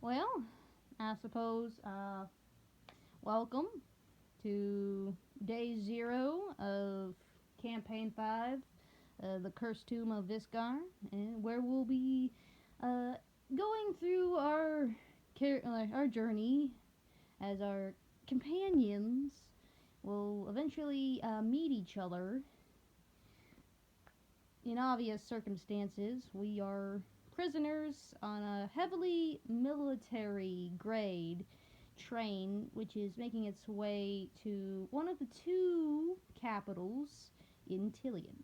Well, I suppose, welcome to day 0 of Campaign 5, the Cursed Tomb of Visgar, where we'll be going through our journey as our companions will eventually meet each other. In obvious circumstances, we are prisoners on a heavily military grade train, which is making its way to one of the two capitals in Tillian.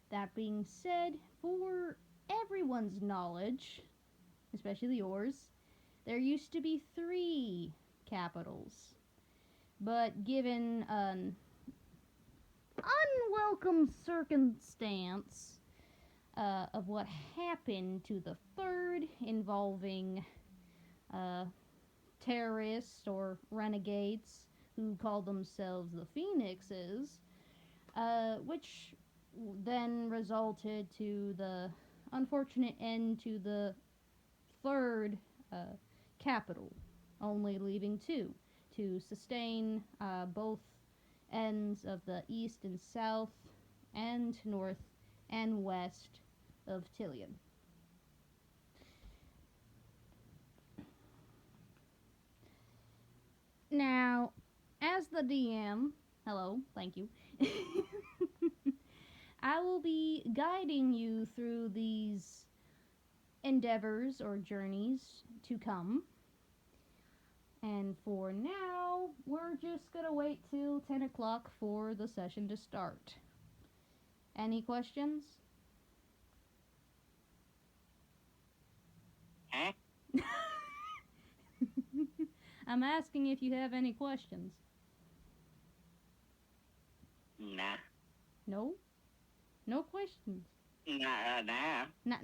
That being said, for everyone's knowledge, especially yours, there used to be 3 capitals. But given an unwelcome circumstance of what happened to the third, involving terrorists or renegades who called themselves the Phoenixes, which then resulted to the unfortunate end to the third capital, only leaving 2 to sustain both ends of the east and south and north and west of Tillian. Now, as the DM, hello, thank you, I will be guiding you through these endeavors or journeys to come. And for now, we're just gonna wait till 10 o'clock for the session to start. Any questions? Huh? I'm asking if you have any questions. Nah. No? No questions? Nah. Not.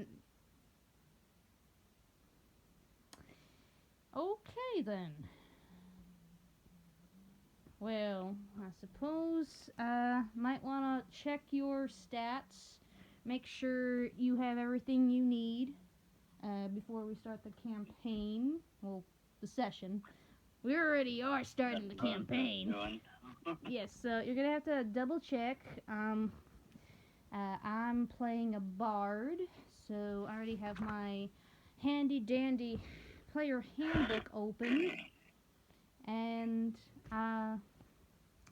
Okay then. Well, I suppose might want to check your stats, make sure you have everything you need before we start the campaign. Well, the session. We already are starting the campaign. Yes, so you're gonna have to double check. I'm playing a bard, so I already have my handy dandy player handbook open, and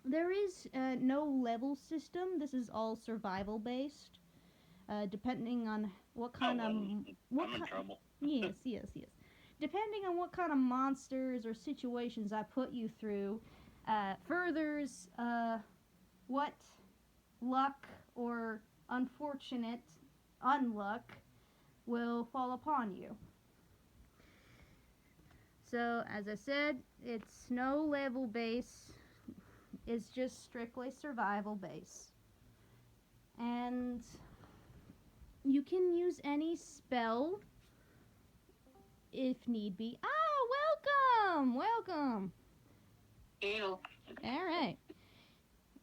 there is no level system. This is all survival based. Depending on what kind of I'm in trouble. yes. Depending on what kind of monsters or situations I put you through, furthers what luck or unfortunate unluck will fall upon you. So, as I said, it's no level base. It's just strictly survival base. And you can use any spell if need be. Welcome! Ew. Alright.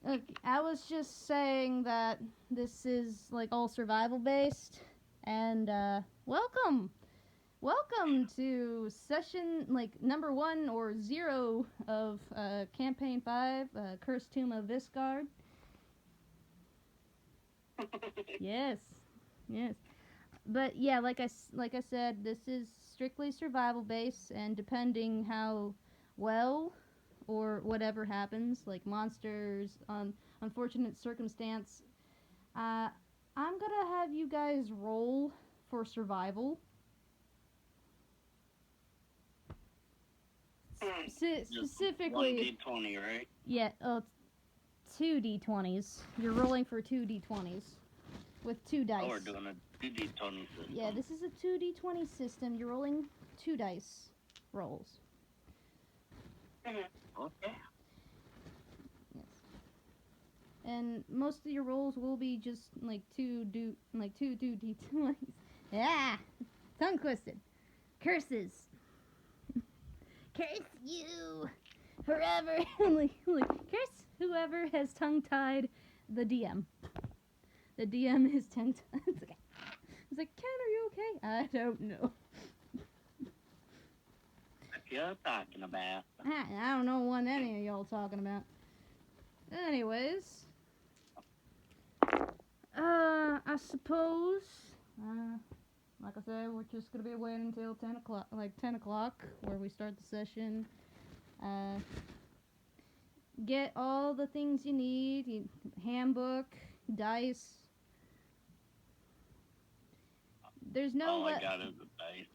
Look, I was just saying that this is like all survival based, and welcome to session number 1 or 0 of campaign 5, Cursed Tomb of Visgar. Yes. But yeah, like I said, this is strictly survival based, and depending how well or whatever happens, like monsters, unfortunate circumstance, I'm gonna have you guys roll for survival. Specifically, 1d20, right? yeah, 2 d20s. You're rolling for 2 d20s with 2 dice. Oh, we're doing a 2d20 system. Yeah, this is a 2d20 system. You're rolling 2 dice rolls. Okay. Yes. And most of your rolls will be just like 2 d20s. Ah, tongue twisted. Curses. Curse you forever. Curse whoever has tongue-tied the DM. The DM is tongue-tied. It's like, Ken, are you okay? I don't know. you're talking about. I don't know what any of y'all talking about. Anyways, I suppose, like I said, we're just gonna be waiting until 10 o'clock, where we start the session. Get all the things you need, handbook, dice. There's no All I got is a dice.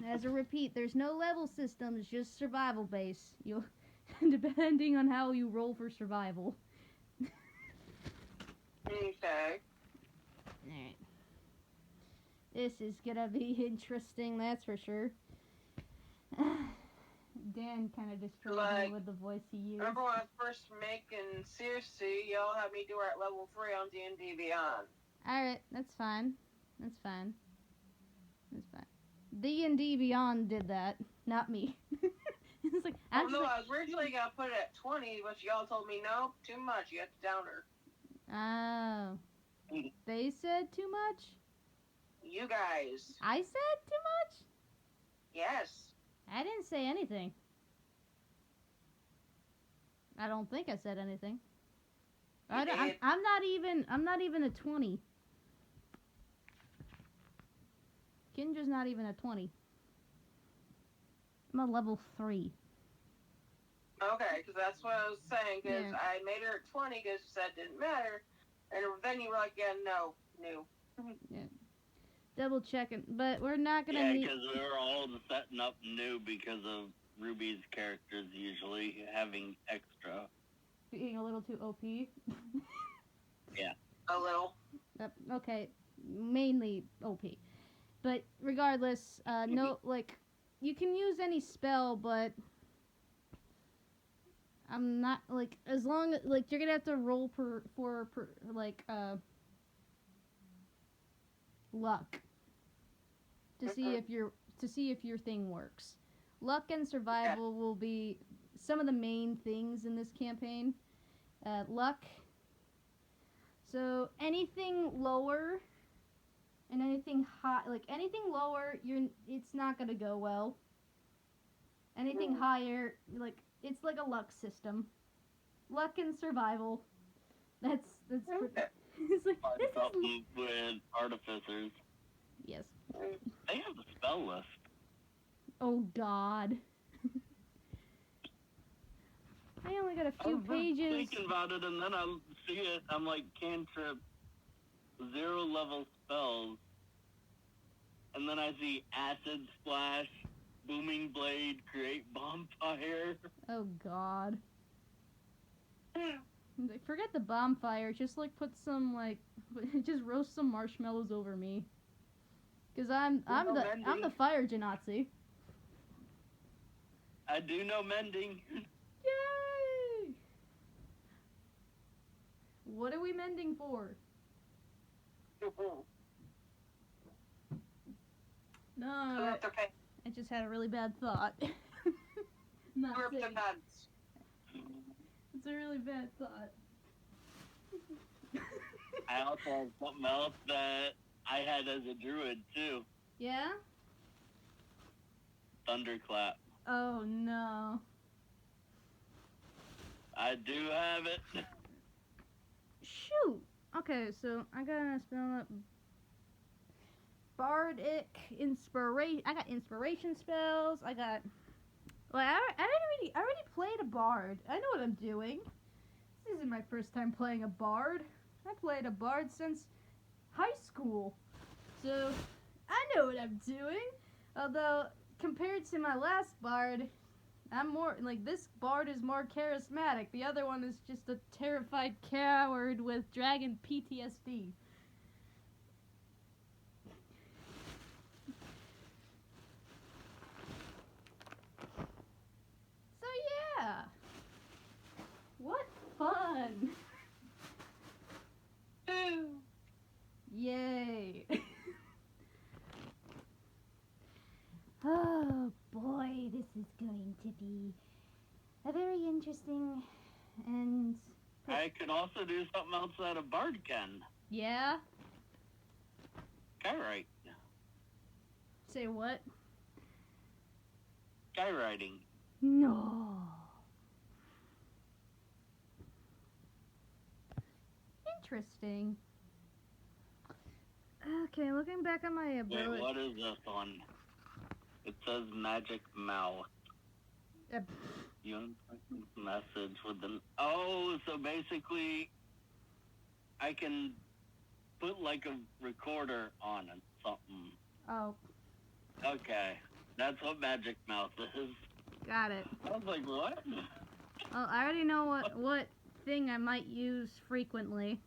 As a repeat, there's no level system, it's just survival base. You'll depending on how you roll for survival. Okay. Alright. This is gonna be interesting, that's for sure. Dan kind of destroyed me with the voice he used. Remember when I was first making Circe, y'all had me do her at level 3 on D&D Beyond. Alright, that's fine. That's fine. That's fine. D&D Beyond did that, not me. It's like, I was originally going to put it at 20, but y'all told me, no, too much, you have to down her. Oh. They said too much? You guys. I said too much? Yes. I didn't say anything. I don't think I said anything. I'm not even a 20. Kindra's not even a 20. I'm a level 3. Okay, because that's what I was saying, because Yeah. I made her at 20 because you said it didn't matter, and then you were like, yeah, no. Yeah. Double checking, but we're not gonna Yeah, need. because we were all setting up new because of Ruby's characters usually having extra. Being a little too OP. Yeah. A little. Okay, mainly OP. But regardless, no, like, you can use any spell, but I'm not, like, as long as, like, you're gonna have to roll for luck to see if your thing works. Luck and survival will be some of the main things in this campaign. Luck. So anything lower and anything high, like anything lower, it's not gonna go well. Anything higher, like it's like a luck system. Luck and survival. That's it's like this is with artificers. Yes. They have a spell list. Oh God. I only got a few pages. Thinking about it, and then I see it. I'm like, cantrip, 0 level spells, and then I see acid splash, booming blade, create bonfire. Oh God. Forget the bonfire. Just like put some just roast some marshmallows over me. Cause I'm the fire genasi. I do know mending. Yay! What are we mending for? No, I just had a really bad thought. Not saying. It's a really bad thought. I also have something else that I had as a druid too. Yeah? Thunderclap. Oh no. I do have it. Shoot. Okay, so I gotta spell up bardic inspiration. I got inspiration spells. I got. Well, I already played a bard. I know what I'm doing. This isn't my first time playing a bard. I played a bard since high school, so I know what I'm doing. Although compared to my last bard, I'm more like this bard is more charismatic. The other one is just a terrified coward with dragon PTSD. So yeah, what fun! Yay! Oh boy, this is going to be a very interesting and... I could also do something else that a bard can. Yeah? Okay, right. Say what? skywriting. No. Interesting. Okay, looking back at my Wait, ability. what is this one? It says magic mouse. Uh, You message with them. Oh, so basically, I can put like a recorder on it, something. oh, Okay, that's what magic mouse is. got it. I was like, what? Well, I already know what thing I might use frequently.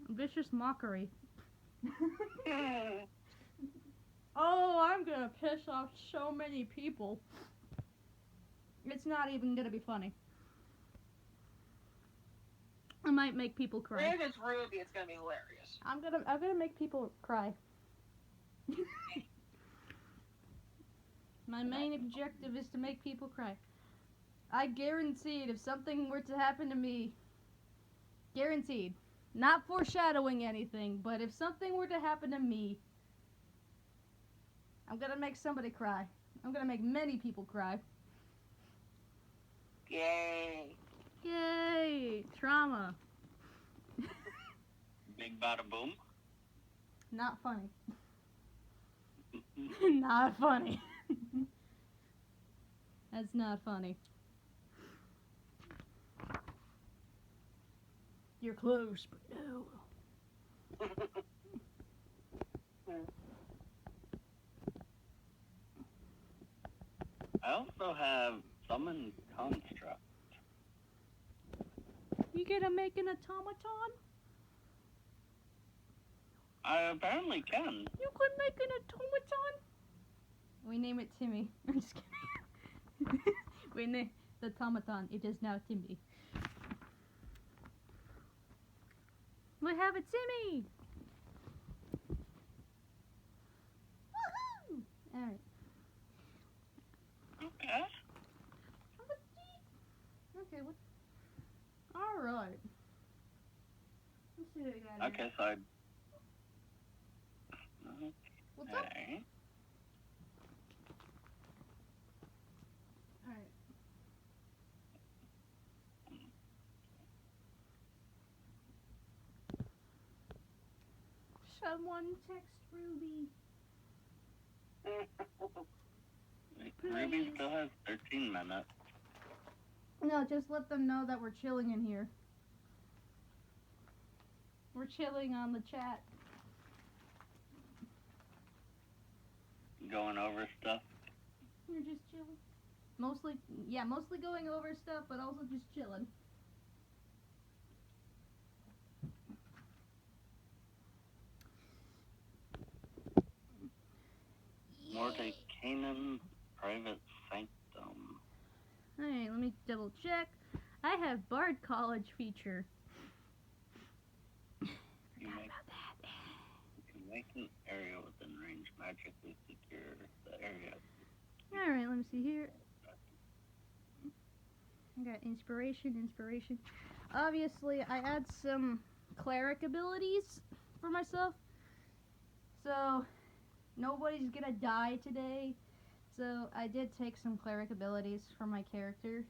Vicious mockery. Oh, I'm gonna piss off so many people. It's not even gonna be funny. I might make people cry. If it's Ruby, it's gonna be hilarious. I'm gonna make people cry. My main objective is to make people cry. I guaranteed if something were to happen to me, guaranteed, not foreshadowing anything, but if something were to happen to me, I'm gonna make somebody cry. I'm gonna make many people cry. Yay. Yay! Trauma. Big bada boom. Not funny. Not funny. That's not funny. You're close, but no. I also have summon construct. You gonna make an automaton? I apparently can. You could make an automaton? We name it Timmy. I'm just kidding. We name the automaton. It is now Timmy. We have a Timmy! Woohoo! Alright. Okay. Okay, what? Alright. Let's see what we got here. Okay, so I. What's up? Okay. Alright. Someone text Ruby. Ruby still has 13 minutes. No, just let them know that we're chilling in here. We're chilling on the chat. Going over stuff. We're just chilling. Mostly going over stuff, but also just chilling. Morte Canaan Private Sanctum. Alright, let me double check. I have Bard College feature. You Forgot make, about that. you can make an area within range magically secure the area. Alright, let me see here. I got inspiration. Obviously, I add some cleric abilities for myself. So, nobody's gonna die today. So, I did take some cleric abilities for my character.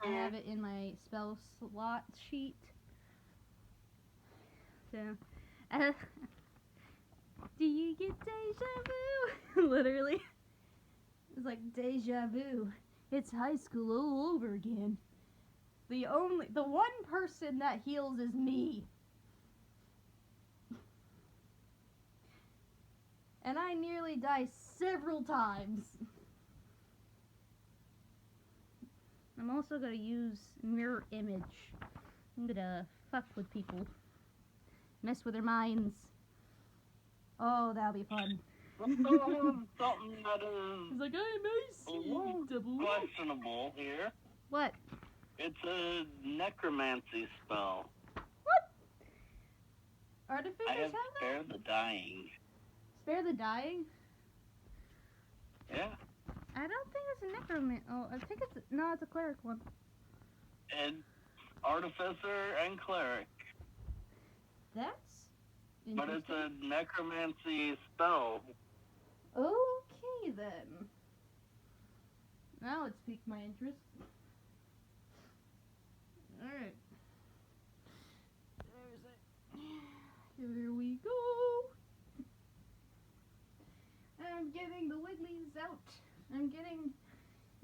I have it in my spell slot sheet. So, do you get deja vu? Literally. It's like deja vu. It's high school all over again. The one person that heals is me. And I nearly die several times. I'm also gonna use mirror image. I'm gonna fuck with people. Mess with their minds. Oh, that'll be fun. Something that It's is like, I'm icy, double. questionable here. What? It's a necromancy spell. What? Artificers I have have that? Spare the Dying. Spare the dying? Yeah. I don't think it's a necromancer. Oh, I think it's a cleric one. And Artificer and Cleric. That's But it's interesting. a necromancy spell. Okay then. Now it's piqued my interest. Alright. There's it. Here we go. I'm getting the Wigglies out.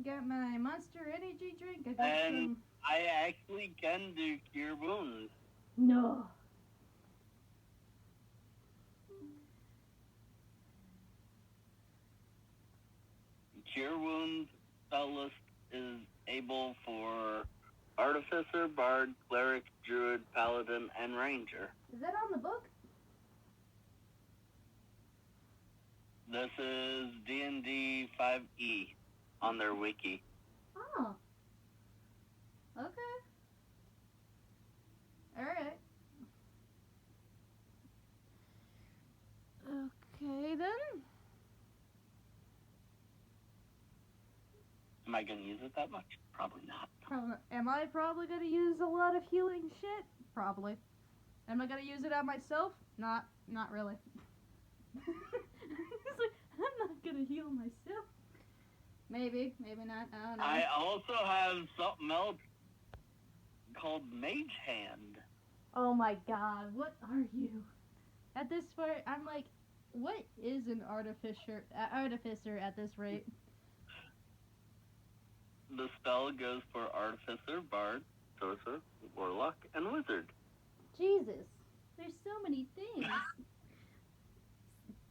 Got my Monster Energy drink. I got And some. I actually can do cure wounds. No. Cure wounds spell list is able for Artificer, Bard, Cleric, Druid, Paladin, and Ranger. Is that on the book? This is D&D 5e on their wiki. Oh. Okay. Alright. Okay then. Am I going to use it that much? Probably not. Am I probably gonna use a lot of healing shit? Probably. Am I gonna use it on myself? Not really. It's like, I'm not gonna heal myself. Maybe not. I don't know. I also have something else called Mage Hand. Oh my god, what are you? At this point, I'm like, what is an artificer at this rate? The spell goes for Artificer, Bard, Sorcerer, Warlock, and Wizard. Jesus, there's so many things.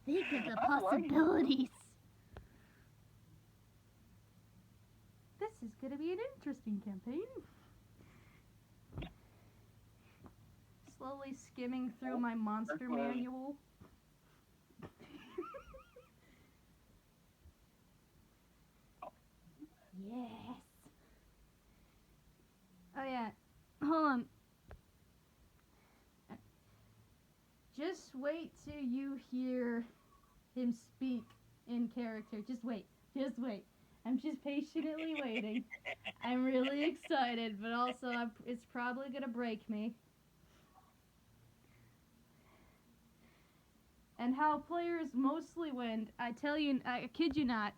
Think of the I like it. possibilities. This is gonna be an interesting campaign. Slowly skimming through my monster That's right. manual. Yes. Oh yeah. Hold on. Just wait till you hear him speak in character. Just wait. I'm just patiently waiting. I'm really excited, but also it's probably gonna break me. And how players mostly win, I tell you, I kid you not.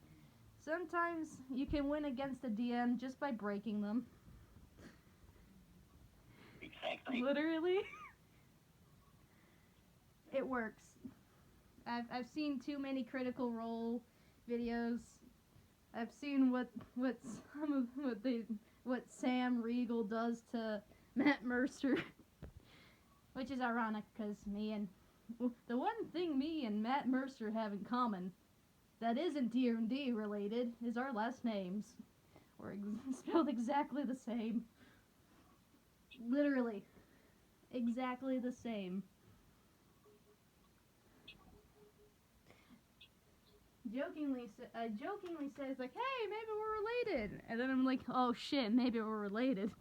Sometimes you can win against a DM just by breaking them. Exactly. Literally. It works. I've seen too many Critical Role videos. I've seen what Sam Riegel does to Matt Mercer, which is ironic because the one thing me and Matt Mercer have in common that isn't D&D related is our last names. We're spelled exactly the same. Literally, exactly the same. Jokingly says like, "Hey, maybe we're related," and then I'm like, "Oh shit, maybe we're related."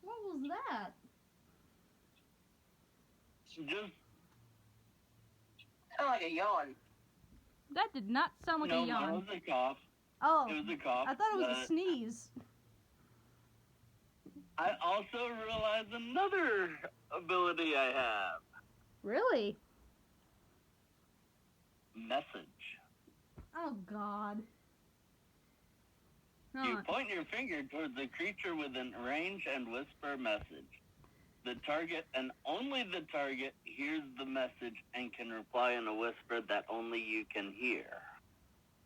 What was that? Just Sound like a yawn. That did not sound like no, a mine yawn. was a cough. Oh, It was a cough. I thought it was but a sneeze. I also realized another ability I have. Really? Message. Oh God. You Huh. point your finger towards a creature within range and whisper a message. The target and only the target hears the message and can reply in a whisper that only you can hear.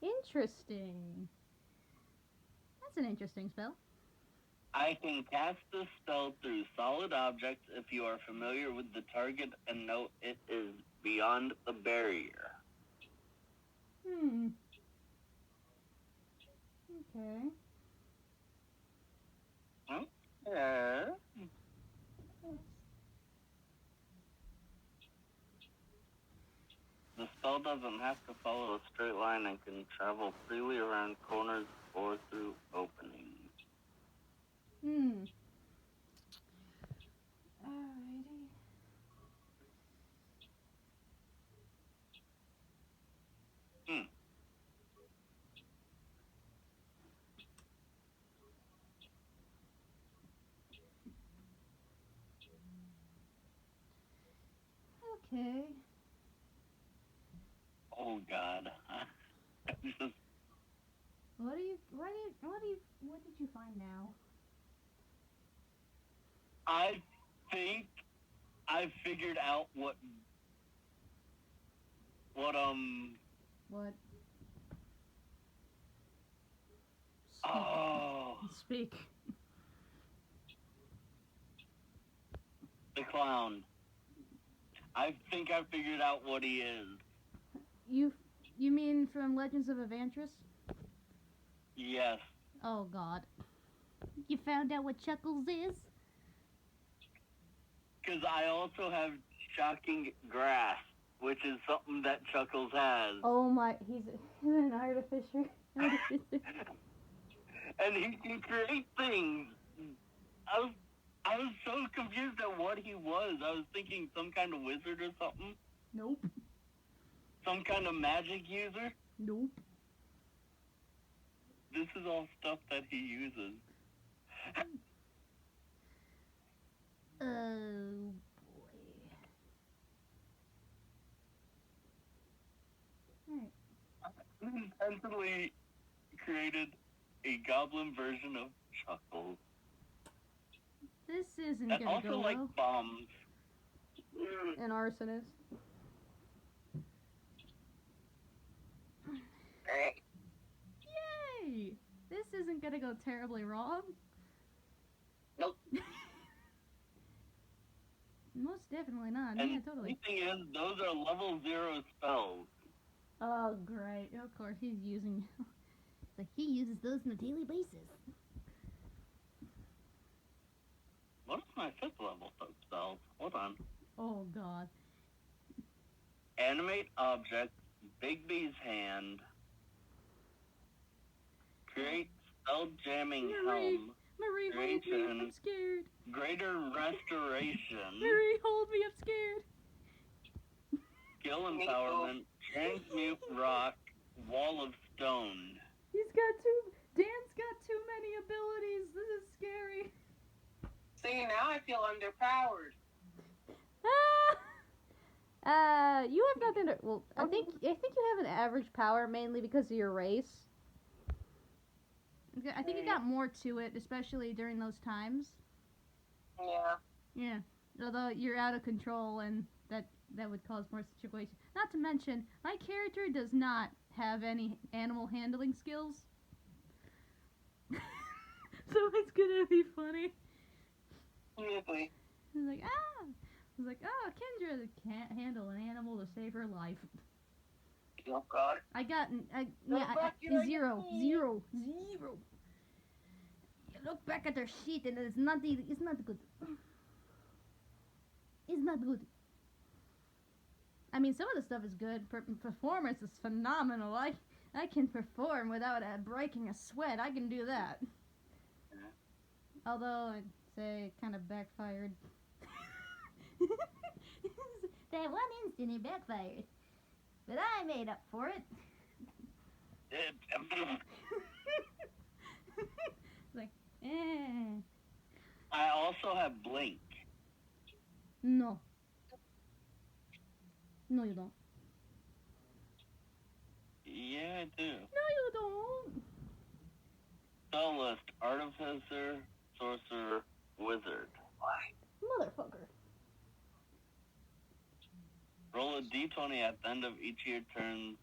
Interesting. That's an interesting spell. I can cast this spell through solid objects if you are familiar with the target and know it is beyond a barrier. Okay. Yeah. The spell doesn't have to follow a straight line and can travel freely around corners or through openings. Alrighty. Okay. Oh God. Just, What did you find now? I think I figured out what What? Speak. oh, Speak. the clown. I think I figured out what he is. You mean from Legends of Evantris? Yes. Oh God. You found out what Chuckles is? Because I also have shocking grass, which is something that Chuckles has. Oh my, he's an artificer. And he can create things. I was so confused at what he was. I was thinking some kind of wizard or something. Nope. Some kind of magic user. Nope. This is all stuff that he uses. Oh boy. Alright. Intentionally created a goblin version of Chuckles. This isn't That gonna also go like well. bombs. An arsonist. Alright. Yay! This isn't gonna go terribly wrong. Nope. Most definitely not. And Yeah, totally. the thing is, those are level 0 spells. Oh, great. Of course, he's using... It's like he uses those on a daily basis. What is my 5th level spell? Hold on. Oh, God. Animate object, Bigby's hand, create spell jamming helm, Marie, hold me. creation, I'm scared. greater restoration, Marie, hold me. I'm scared. skill empowerment, transmute rock, wall of stone. Dan's got too many abilities. This is scary. See, now I feel underpowered. You have nothing to... Well, I think you have an average power, mainly because of your race. I think you got more to it, especially during those times. Yeah. Yeah. Although you're out of control, and that would cause more situations. Not to mention, my character does not have any animal handling skills. So it's gonna be funny. Maybe. I was like, Kendra can't handle an animal to save her life. Oh God. I got zero. You look back at their sheet and it's not good. It's not good. I mean, some of the stuff is good. Performance is phenomenal. I can perform without breaking a sweat. I can do that. Although I'd say it kind of backfired. That one instant it backfired. But I made up for it. Like, I also have blink. No. No, you don't. Yeah, I do. No, you don't. Spell list, artificer, sorcerer, wizard. Motherfucker. Roll a d20 at the end of each of your turns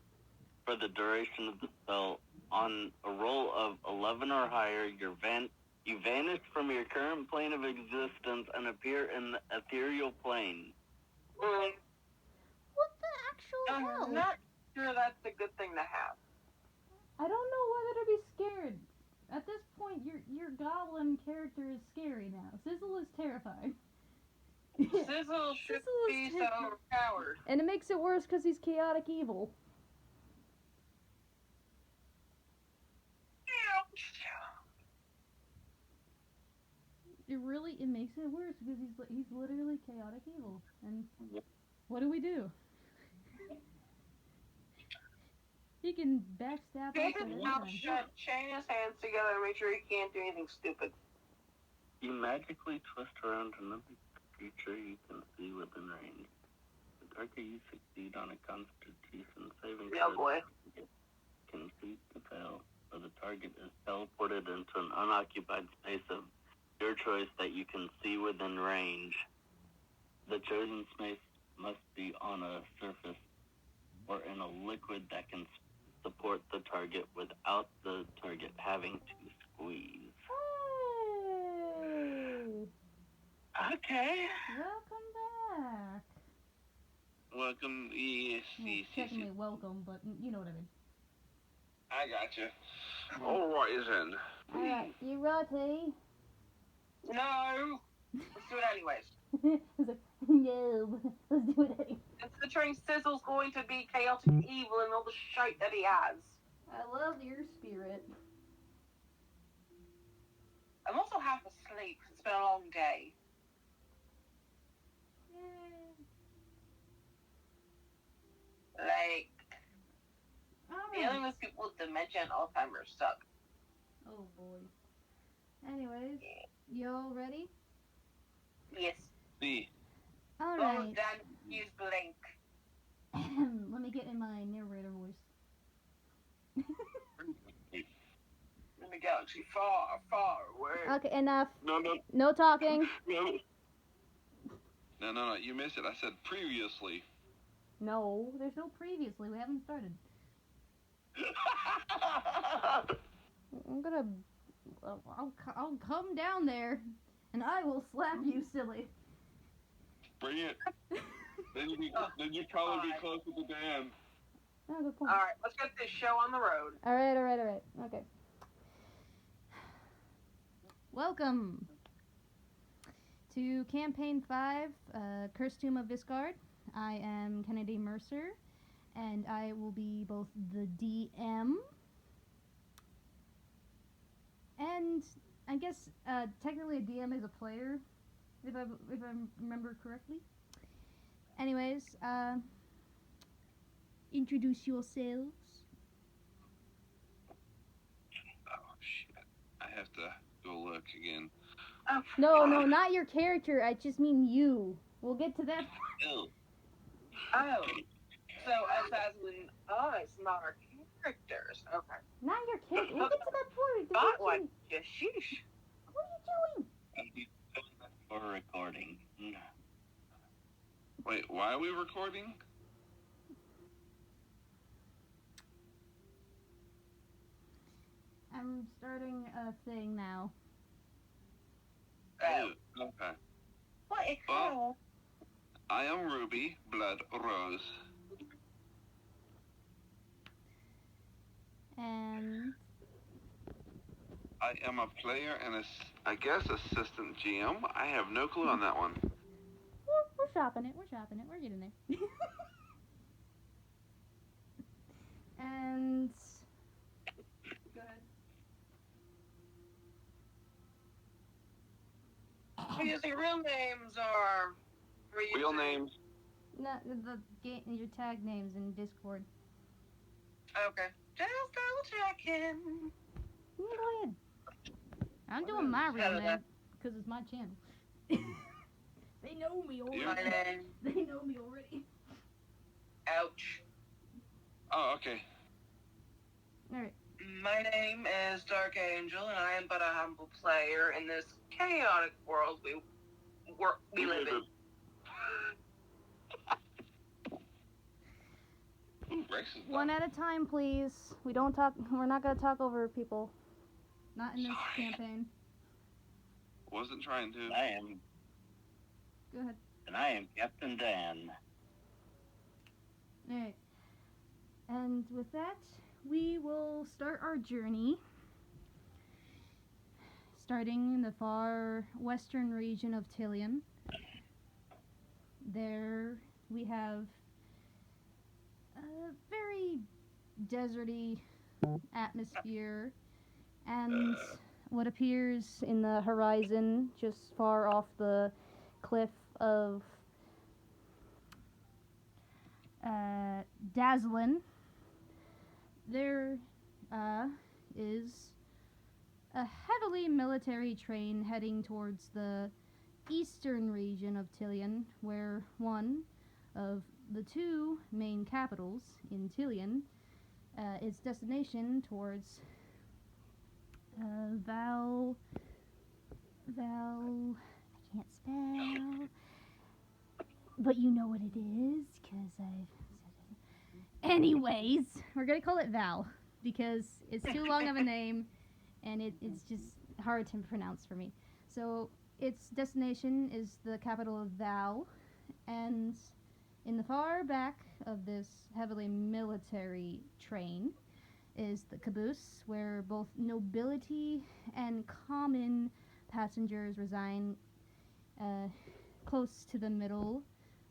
for the duration of the spell. On a roll of 11 or higher, you vanish from your current plane of existence and appear in the ethereal plane. What the actual hell? I'm not sure that's a good thing to have. I don't know whether to be scared. At this point, your goblin character is scary now. Sizzle is terrified. Sizzle should be so overpowered. And it makes it worse because he's chaotic evil. It makes it worse because he's literally chaotic evil. And what do we do? He can backstab us Keep at his any mouth time. shut, chain his hands together, and make sure he can't do anything stupid. You magically twist around another creature you can see within range. After you succeed on a Constitution saving Yeah, boy. can choose to fail, or the target is teleported into an unoccupied space of your choice that you can see within range. The chosen space must be on a surface or in a liquid that can support the target without the target having to squeeze. Hey! Okay. Welcome back. Welcome. Yes, Well, yes, yes, technically yes. welcome, but you know what I mean. I gotcha. All right, then. Alright, you ready? No. Let's do it anyways. He's like, no, let's do it anyway. Considering Sizzle's going to be chaotic evil and all the shite that he has. I love your spirit. I'm also half asleep. It's been a long day. Like, dealing with people with dementia and Alzheimer's suck. Oh boy. Anyways, you all ready? Yes. B. Alright. Dad, use blink. Let me get in my narrator voice. In the galaxy far, far away. Okay, enough. No. No talking. No. You missed it. I said previously. No, there's no previously. We haven't started. I'm gonna. I'll come down there, and I will slap you, silly. Bring it. Then you probably be close to the dam. Oh, good point. Alright, let's get this show on the road. Alright. Okay. Welcome to Campaign 5, Cursed Tomb of Visgar. I am Kennedy Mercer, and I will be both the DM and I guess technically a DM is a player, if I remember correctly. Anyways, introduce yourselves. Oh shit! I have to go look again. Oh, No, not your character. I just mean you. We'll get to that. Ew. Oh. So, Assassin, it's not our characters. Okay. Not your character. We'll get to that point. But what? Sheesh. What are you doing? For recording. Wait, why are we recording? I'm starting a thing now. Oh. Okay. What a Well, cool. I am Ruby Blood Rose. And I am a player and I guess assistant GM. I have no clue on that one. we're shopping it. We're getting there. And go ahead. Because the real names are. Real names. No, the game, your tag names in Discord. Okay. Just double checking. Go ahead. I'm doing my real name because it's my channel. They know me already. My name. They know me already. Ouch. Oh, okay. Alright. My name is Dark Angel, and I am but a humble player in this chaotic world we live in. One at a time, please. We don't talk. We're not gonna talk over people. Not in this campaign. Wasn't trying to. I am. Go ahead. And I am Captain Dan. Alright. And with that, we will start our journey. Starting in the far western region of Tillian. There we have a very deserty atmosphere and what appears in the horizon just far off the cliff of Dazzlin. There is a heavily military train heading towards the eastern region of Tillian, where one of the two main capitals in Tillian, its destination towards Val. I can't spell, but you know what it is, because I've said it. Anyways, we're gonna call it Val, because it's too long of a name, and it's just hard to pronounce for me. So, its destination is the capital of Val, and in the far back of this heavily military train is the caboose, where both nobility and common passengers reside. Close to the middle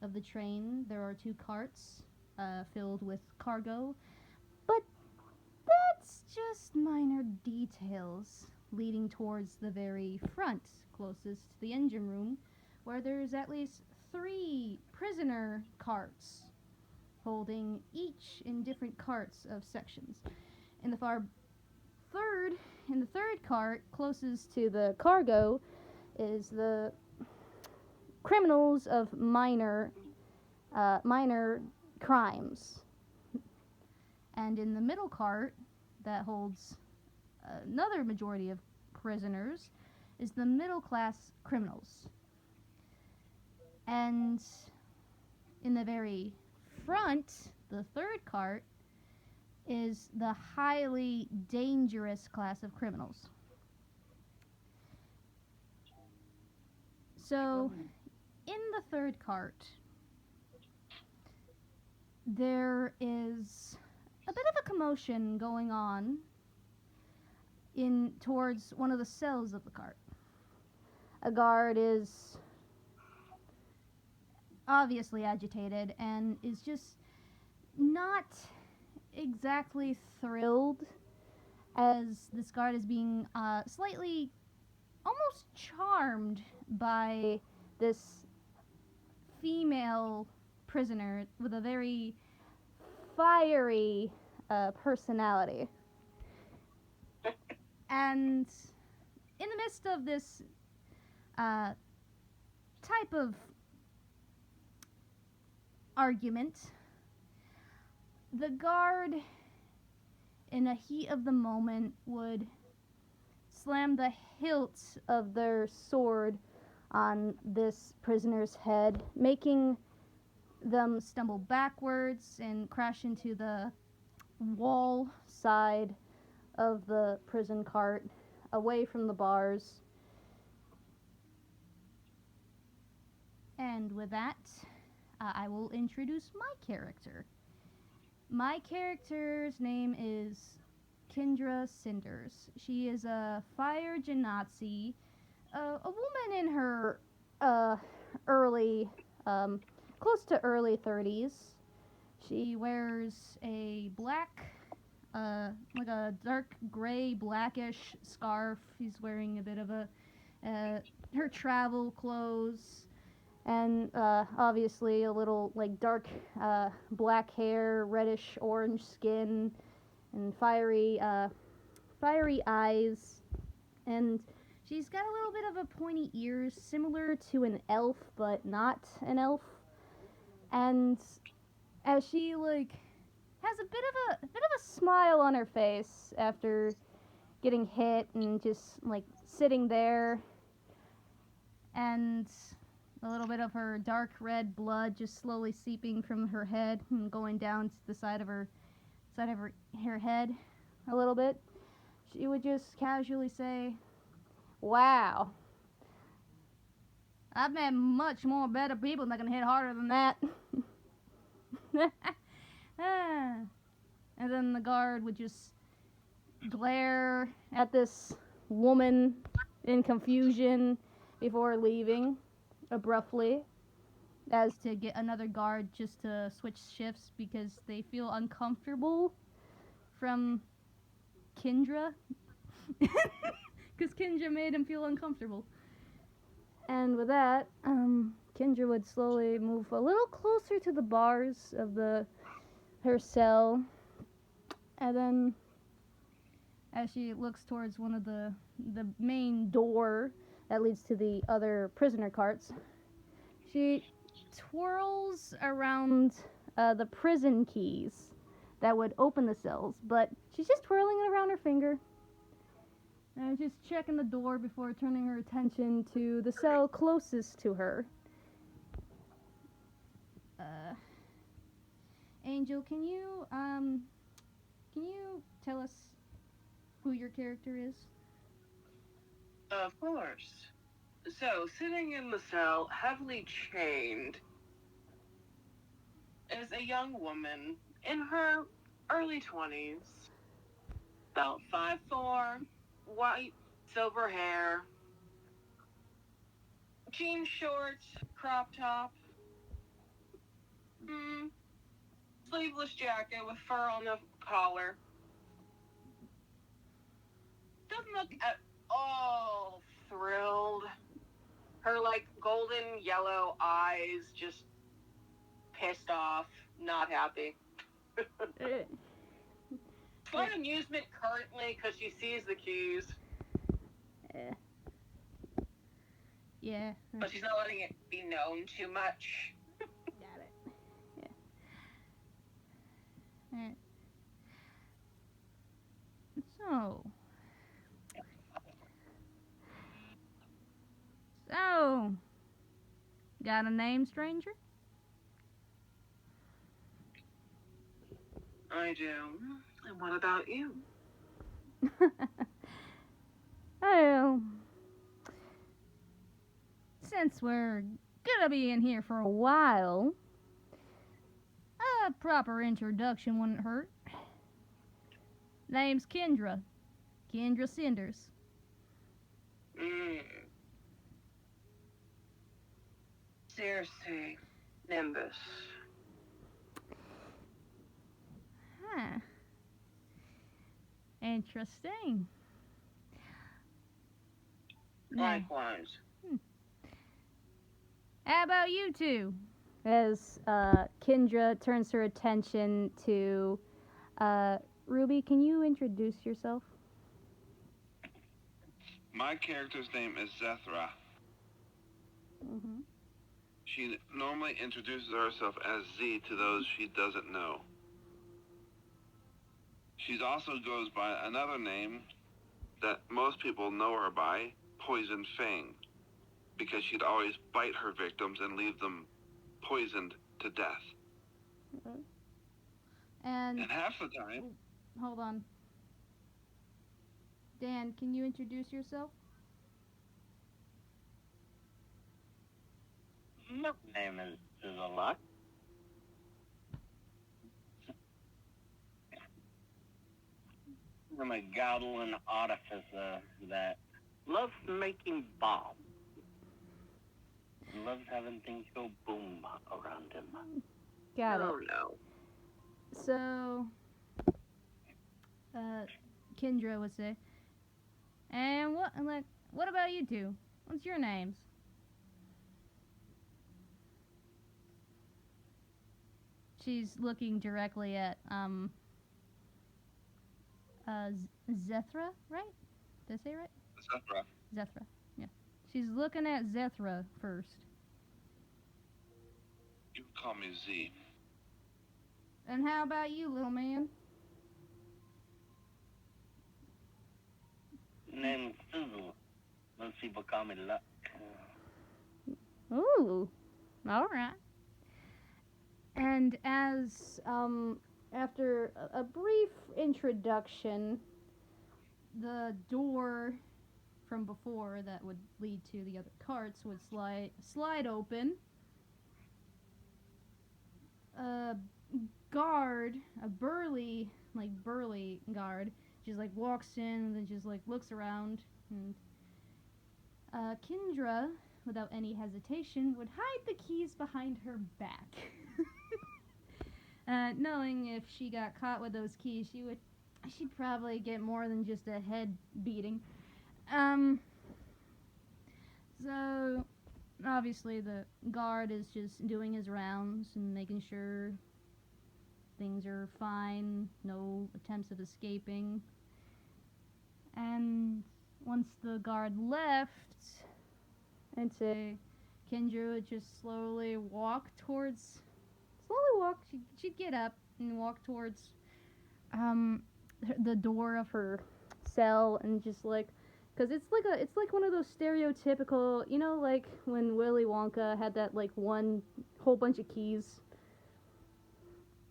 of the train, there are two carts filled with cargo, but that's just minor details leading towards the very front, closest to the engine room, where there's at least 3 prisoner carts, holding each in different carts of sections. In the third cart, closest to the cargo, is the criminals of minor crimes. And in the middle cart, that holds another majority of prisoners, is the middle class criminals. And in the very front, the third cart, is the highly dangerous class of criminals. So, in the third cart, there is a bit of a commotion going on towards one of the cells of the cart. A guard is obviously agitated and is just not exactly thrilled, as this guard is being slightly almost charmed by this female prisoner with a very fiery personality. And in the midst of this type of argument, the guard, in the heat of the moment, would slam the hilt of their sword on this prisoner's head, making them stumble backwards and crash into the wall side of the prison cart, away from the bars. And with that, I will introduce my character. My character's name is Kendra Cinders. She is a fire genasi, a woman in her early, close to early 30s. She wears a black, like a dark gray, blackish scarf. She's wearing a bit of her travel clothes. And obviously a little like dark black hair, reddish orange skin, and fiery eyes. And she's got a little bit of a pointy ears, similar to an elf, but not an elf. And as she has a bit of a smile on her face after getting hit and just sitting there, and a little bit of her dark red blood just slowly seeping from her head and going down to the side of her head a little bit. She would just casually say, "Wow, I've met much more better people that can hit harder than that." And then the guard would just glare at this woman in confusion before leaving abruptly, as to get another guard just to switch shifts because they feel uncomfortable from Kendra. Because Kendra made him feel uncomfortable. And with that, Kendra would slowly move a little closer to the bars of her cell, and then as she looks towards one of the main door that leads to the other prisoner carts, she twirls around the prison keys that would open the cells, but she's just twirling it around her finger. And just checking the door before turning her attention to the cell closest to her. Angel, can you tell us who your character is? Of course. So, sitting in the cell, heavily chained, is a young woman in her early 20s, about 5'4", white, silver hair, jean shorts, crop top, sleeveless jacket with fur on the collar. Doesn't look at all thrilled. Her, like, golden yellow eyes just pissed off, not happy. Slight amusement currently because she sees the keys. Yeah. But she's not letting it be known too much. Got it. Yeah. So, got a name, stranger? I do. And what about you? Well, since we're gonna be in here for a while, a proper introduction wouldn't hurt. Name's Kendra. Kendra Cinders. Seriously, Nimbus. Huh. Interesting. Likewise. How about you two? As Kendra turns her attention to Ruby, can you introduce yourself? My character's name is Zethra. Mm-hmm. She normally introduces herself as Z to those she doesn't know. She also goes by another name that most people know her by, Poison Fang, because she'd always bite her victims and leave them poisoned to death. Okay. And half the time... Hold on. Dan, can you introduce yourself? My name is a lot. I'm a goblin artificer that loves making bombs. Loves having things go boom around him. Got it. Oh no. So, Kendra would say, and what about you two? What's your names? She's looking directly at Zethra, right? Did I say it right? Zethra. Zethra, yeah. She's looking at Zethra first. You can call me Z. And how about you, little man? Name's Sizzle. Most people call me Luck. Ooh, all right. And as after a brief introduction, the door from before that would lead to the other carts would slide open. A guard, a burly guard, just like walks in and then just like looks around, and Kendra, without any hesitation, would hide the keys behind her back. Knowing if she got caught with those keys, she'd probably get more than just a head beating. So obviously the guard is just doing his rounds and making sure things are fine, no attempts of escaping. And once the guard left, I'd say Kendra would just slowly walk towards slowly walk. She'd get up and walk towards the door of her cell and just like, cause it's like one of those stereotypical, you know, like when Willy Wonka had that like one whole bunch of keys.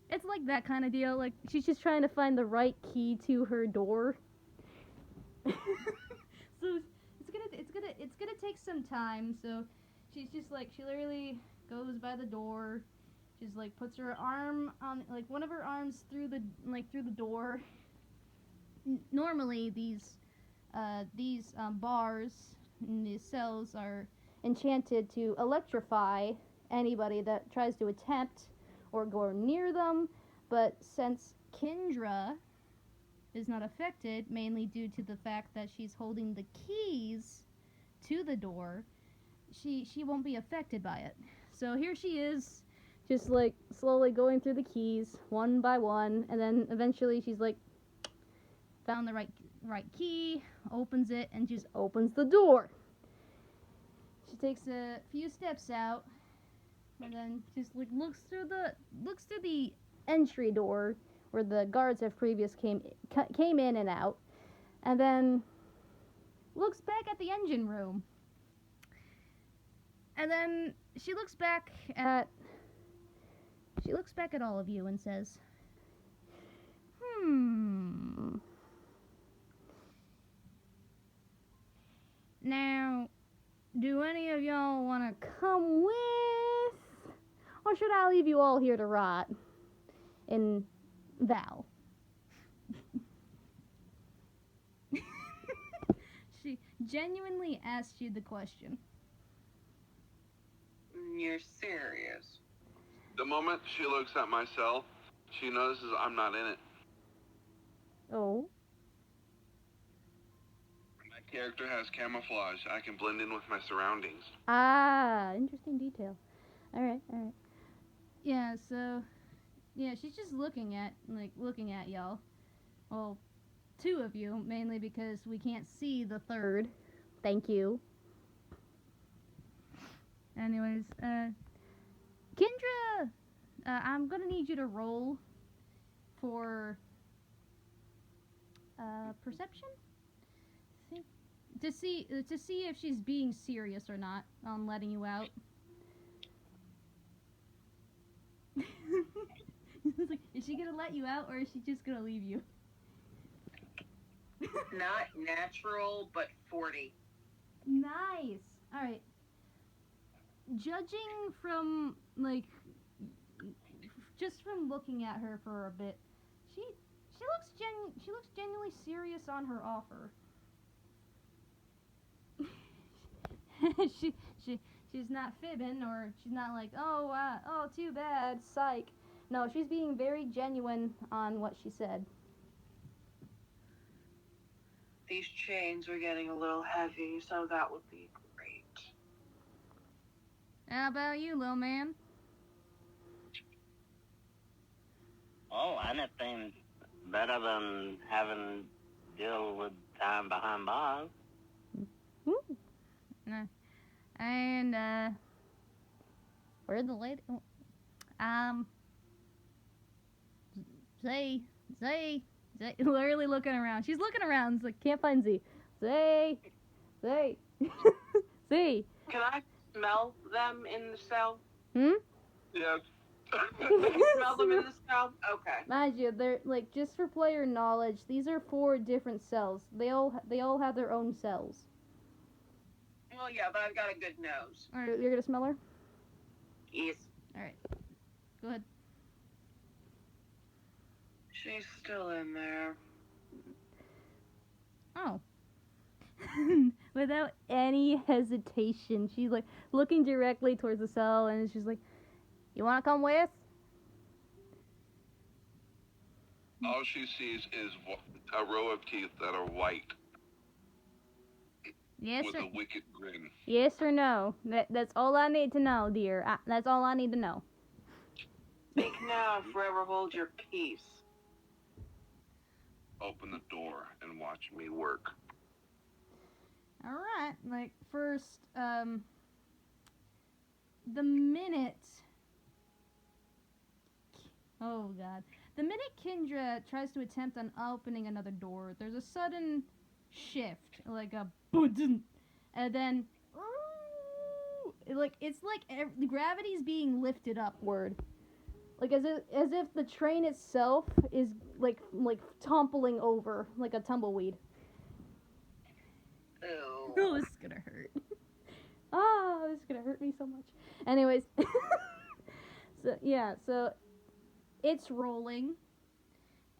It's like that kind of deal. Like she's just trying to find the right key to her door. So it's gonna take some time. So she's just like she literally goes by the door. She's like puts her arm on like one of her arms through the door. Normally these bars and these cells are enchanted to electrify anybody that tries to attempt or go near them, but since Kendra is not affected, mainly due to the fact that she's holding the keys to the door, she won't be affected by it. So here she is, just like slowly going through the keys one by one, and then eventually she's like found the right key, opens it, and just opens the door. She takes a few steps out, and then just like looks through the entry door where the guards have came in and out, and then looks back at the engine room, and then she looks back at all of you and says, Now, do any of y'all want to come with, or should I leave you all here to rot in Val?" She genuinely asked you the question. You're serious? The moment she looks at my cell, she notices I'm not in it. Oh. My character has camouflage. I can blend in with my surroundings. Ah, interesting detail. Alright. Yeah, so yeah, she's just looking at y'all. Well, two of you, mainly because we can't see the third. Thank you. Anyways, Kendra, I'm gonna need you to roll for perception. To see if she's being serious or not on letting you out. It's like, is she gonna let you out or is she just gonna leave you? Not natural, but 40. Nice. All right. Judging from just from looking at her for a bit, she looks genuinely serious on her offer. She's not fibbing, or she's not like, oh, too bad, psych. No, she's being very genuine on what she said. These chains are getting a little heavy, so that would be great. How about you, little man? Oh, anything better than having to deal with time behind bars. Ooh. And where'd the lady? Zay, literally looking around. She's looking around. It's like, can't find Z. Zay. Z. Can I smell them in the cell? Yes. Can you smell them in the cell? Okay. Mind you, they're like, just for player knowledge, these are 4 different cells. They all have their own cells. Well, yeah, but I've got a good nose. All right, you're gonna smell her? Yes. All right. Go ahead. She's still in there. Oh. Without any hesitation, she's like looking directly towards the cell, and she's like, "You want to come with?" All she sees is a row of teeth that are white. Yes with or a wicked grin. Yes or no? That's all I need to know, dear. That's all I need to know. Speak now, forever hold your peace. Open the door and watch me work. All right. Like first, the minute Oh god. The minute Kendra tries to attempt on opening another door, there's a sudden shift, like a boom, and then it's like the gravity's being lifted upward, like as if the train itself is like toppling over like a tumbleweed. Ew. Oh, this is gonna hurt. This is gonna hurt me so much. Anyways, so it's rolling,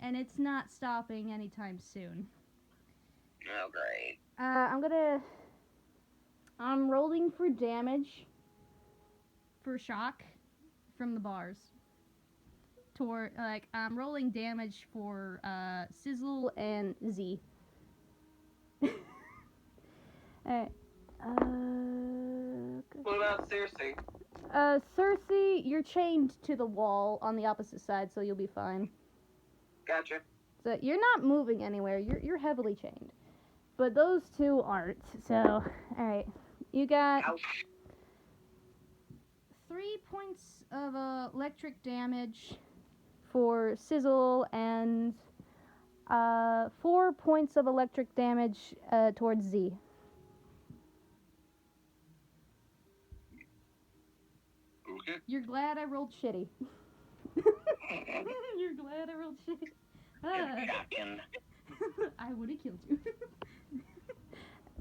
and it's not stopping anytime soon. Oh, great. I'm rolling for damage, for shock, from the bars. I'm rolling damage for, Sizzle and Z. Alright, What about Cersei? Cersei, you're chained to the wall on the opposite side, so you'll be fine. Gotcha. So you're not moving anywhere. You're heavily chained, but those two aren't. So, all right, you got Ouch. 3 points of electric damage for Sizzle and 4 points of electric damage towards Z. Okay. You're glad I rolled shitty. You're glad I rolled shitty. Shocking. I would have killed you.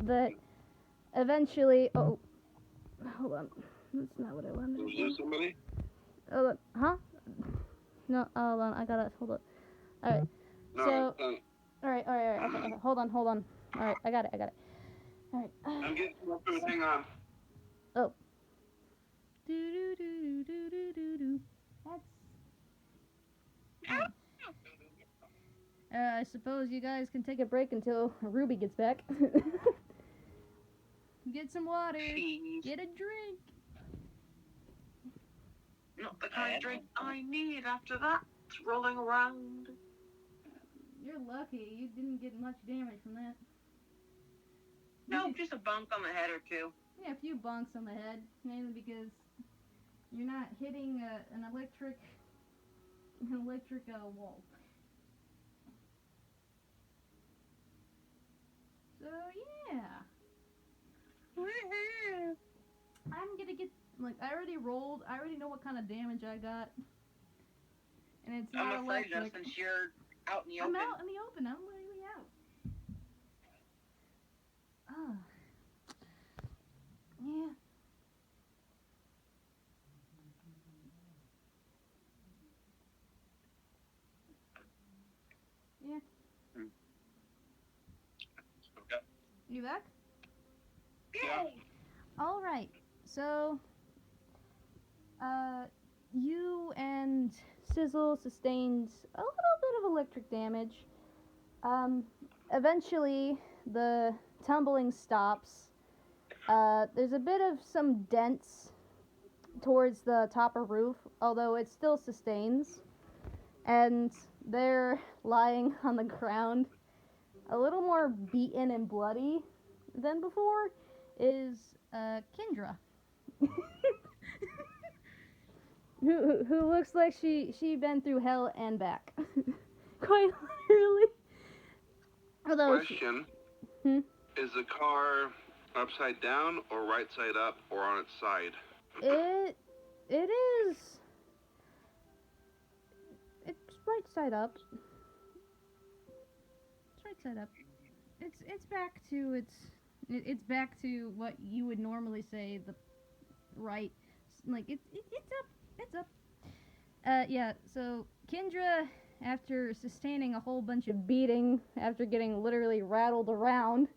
But eventually, hold on. That's not what I wanted to Was do. there somebody? Hold on. Huh? No, hold on. I gotta, hold on. Alright. No, So, I'm, alright. Okay. Hold on. Alright, I got it. Alright. I'm getting more food. Hang on. Do. That's. I suppose you guys can take a break until Ruby gets back. Get some water. Jeez. Get a drink. Not the kind of drink I need after that. It's rolling around. You're lucky. You didn't get much damage from that. No, just a bump on the head or two. Yeah, a few bonks on the head, mainly because you're not hitting an electric wall. So yeah, I'm gonna get I already rolled. I already know what kind of damage I got, and it's not I'm afraid electric. since you're out in the I'm open. out in the open. I'm literally out. Ah. Yeah. Yeah. Okay. You back? Yeah. All right. So, you and Sizzle sustained a little bit of electric damage. Eventually, the tumbling stops. There's a bit of some dents towards the top of roof, although it still sustains. And they're lying on the ground, a little more beaten and bloody than before, is Kendra. who looks like she been through hell and back. Quite literally. Although Question. Hmm? Is the car upside down or right side up or on its side? it is, it's right side up. It's right side up. It's back to it's back to what you would normally say the right, like it's up. It's up. Yeah, so Kendra, after sustaining a whole bunch of beating, after getting literally rattled around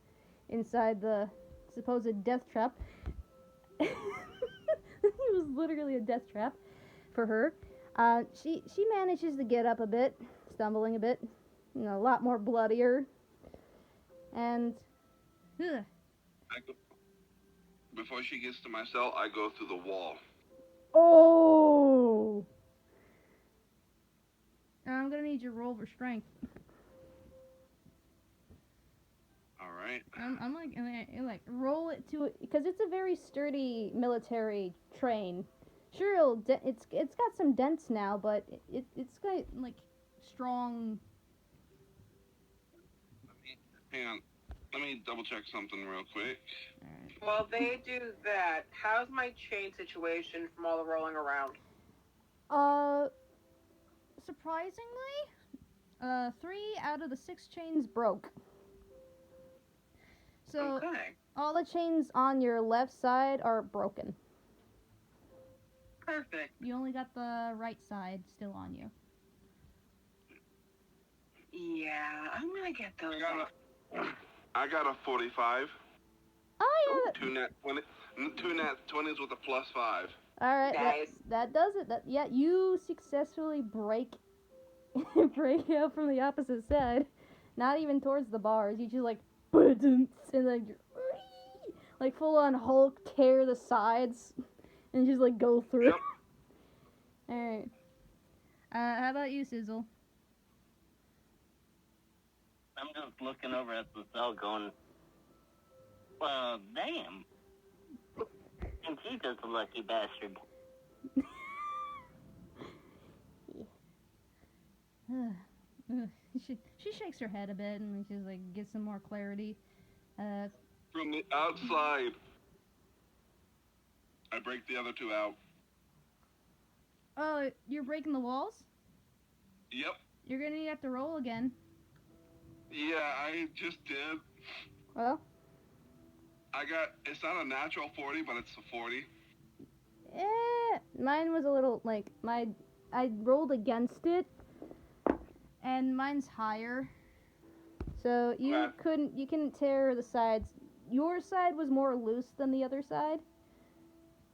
inside the supposed death trap, it was literally a death trap for her. She manages to get up a bit, stumbling a bit, a lot more bloodier, and Before she gets to my cell, I go through the wall. oh. I'm gonna need your roll for strength. All right. I'm like roll it to it, because it's a very sturdy military train. sure, it's got some dents now, but it's got like strong. Hang on. Let me double check something real quick. While they do that, how's my chain situation from all the rolling around? Surprisingly, 3 out of the 6 chains broke. So Okay. all the chains on your left side are broken. Perfect. You only got the right side still on you. Yeah, I'm gonna get those off. I got a 45. Oh yeah. Two nat 20s with a +5. All right. Nice. That does it. You successfully break out from the opposite side. Not even towards the bars. You just like and like full on Hulk tear the sides and just like go through. Yep. All right. How about you, Sizzle? I'm just looking over at the cell going, well, damn. And she's just a lucky bastard. She shakes her head a bit and she's like gets some more clarity. From the outside. I break the other 2 out. Oh, you're breaking the walls? Yep. You're gonna have to roll again. Yeah, I just did. Well, it's not a natural 40, but it's a 40. Mine was a little like I rolled against it, and mine's higher. So you couldn't tear the sides. Your side was more loose than the other side.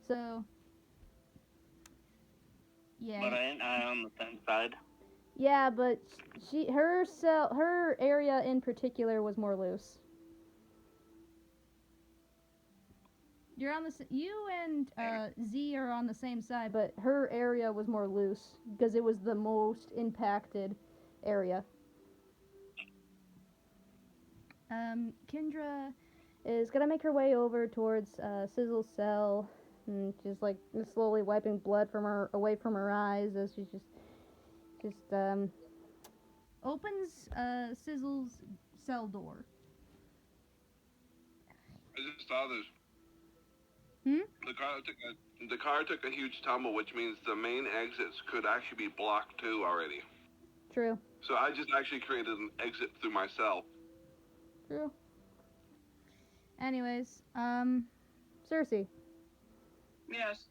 So yeah. But ain't I on the same side? Yeah, but her area in particular was more loose. You and Z are on the same side, but her area was more loose because it was the most impacted area. Kendra is gonna make her way over towards Sizzle's cell, and she's like slowly wiping blood away from her eyes as she just opens Sizzle's cell door. I just saw this. The car took a huge tumble, which means the main exits could actually be blocked too already. True. So I just actually created an exit through myself. True. Anyways, Cersei. Yes.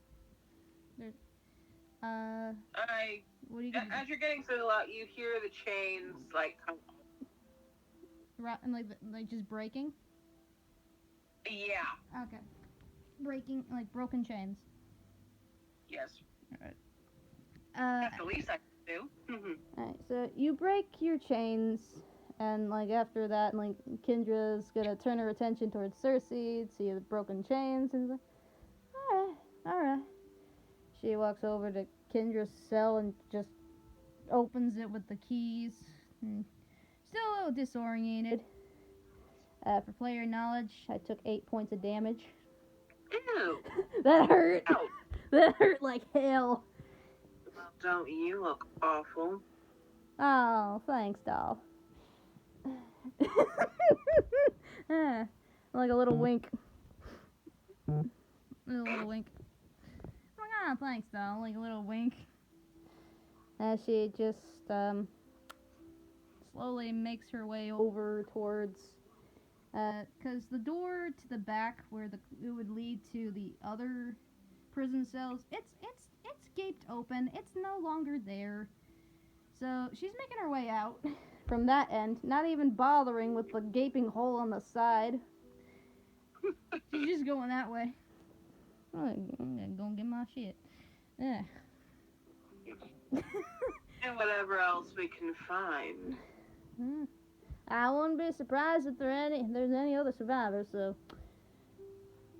What are you gonna do? As you're getting through a lot, you hear the chains like come. And like just breaking? Yeah. Okay. Breaking, like broken chains. Yes. Alright. That's the least I can do. Alright, so you break your chains, and like after that, like Kendra's gonna turn her attention towards Cersei, see the broken chains, and like, alright. She walks over to Kendra's cell and just opens it with the keys. Still a little disoriented. For player knowledge, I took 8 points of damage. Ew. That hurt. Ouch. That hurt like hell. Well, don't you look awful? Oh, thanks, doll. Like a little wink. A little wink. Oh, thanks, doll. Like a little wink. As she just slowly makes her way over towards, because the door to the back where it would lead to the other prison cells, it's gaped open. It's no longer there. So she's making her way out from that end, not even bothering with the gaping hole on the side. She's just going that way. Oh, I'm gonna go get my shit. Yeah. And whatever else we can find. I wouldn't be surprised if there's any other survivors, so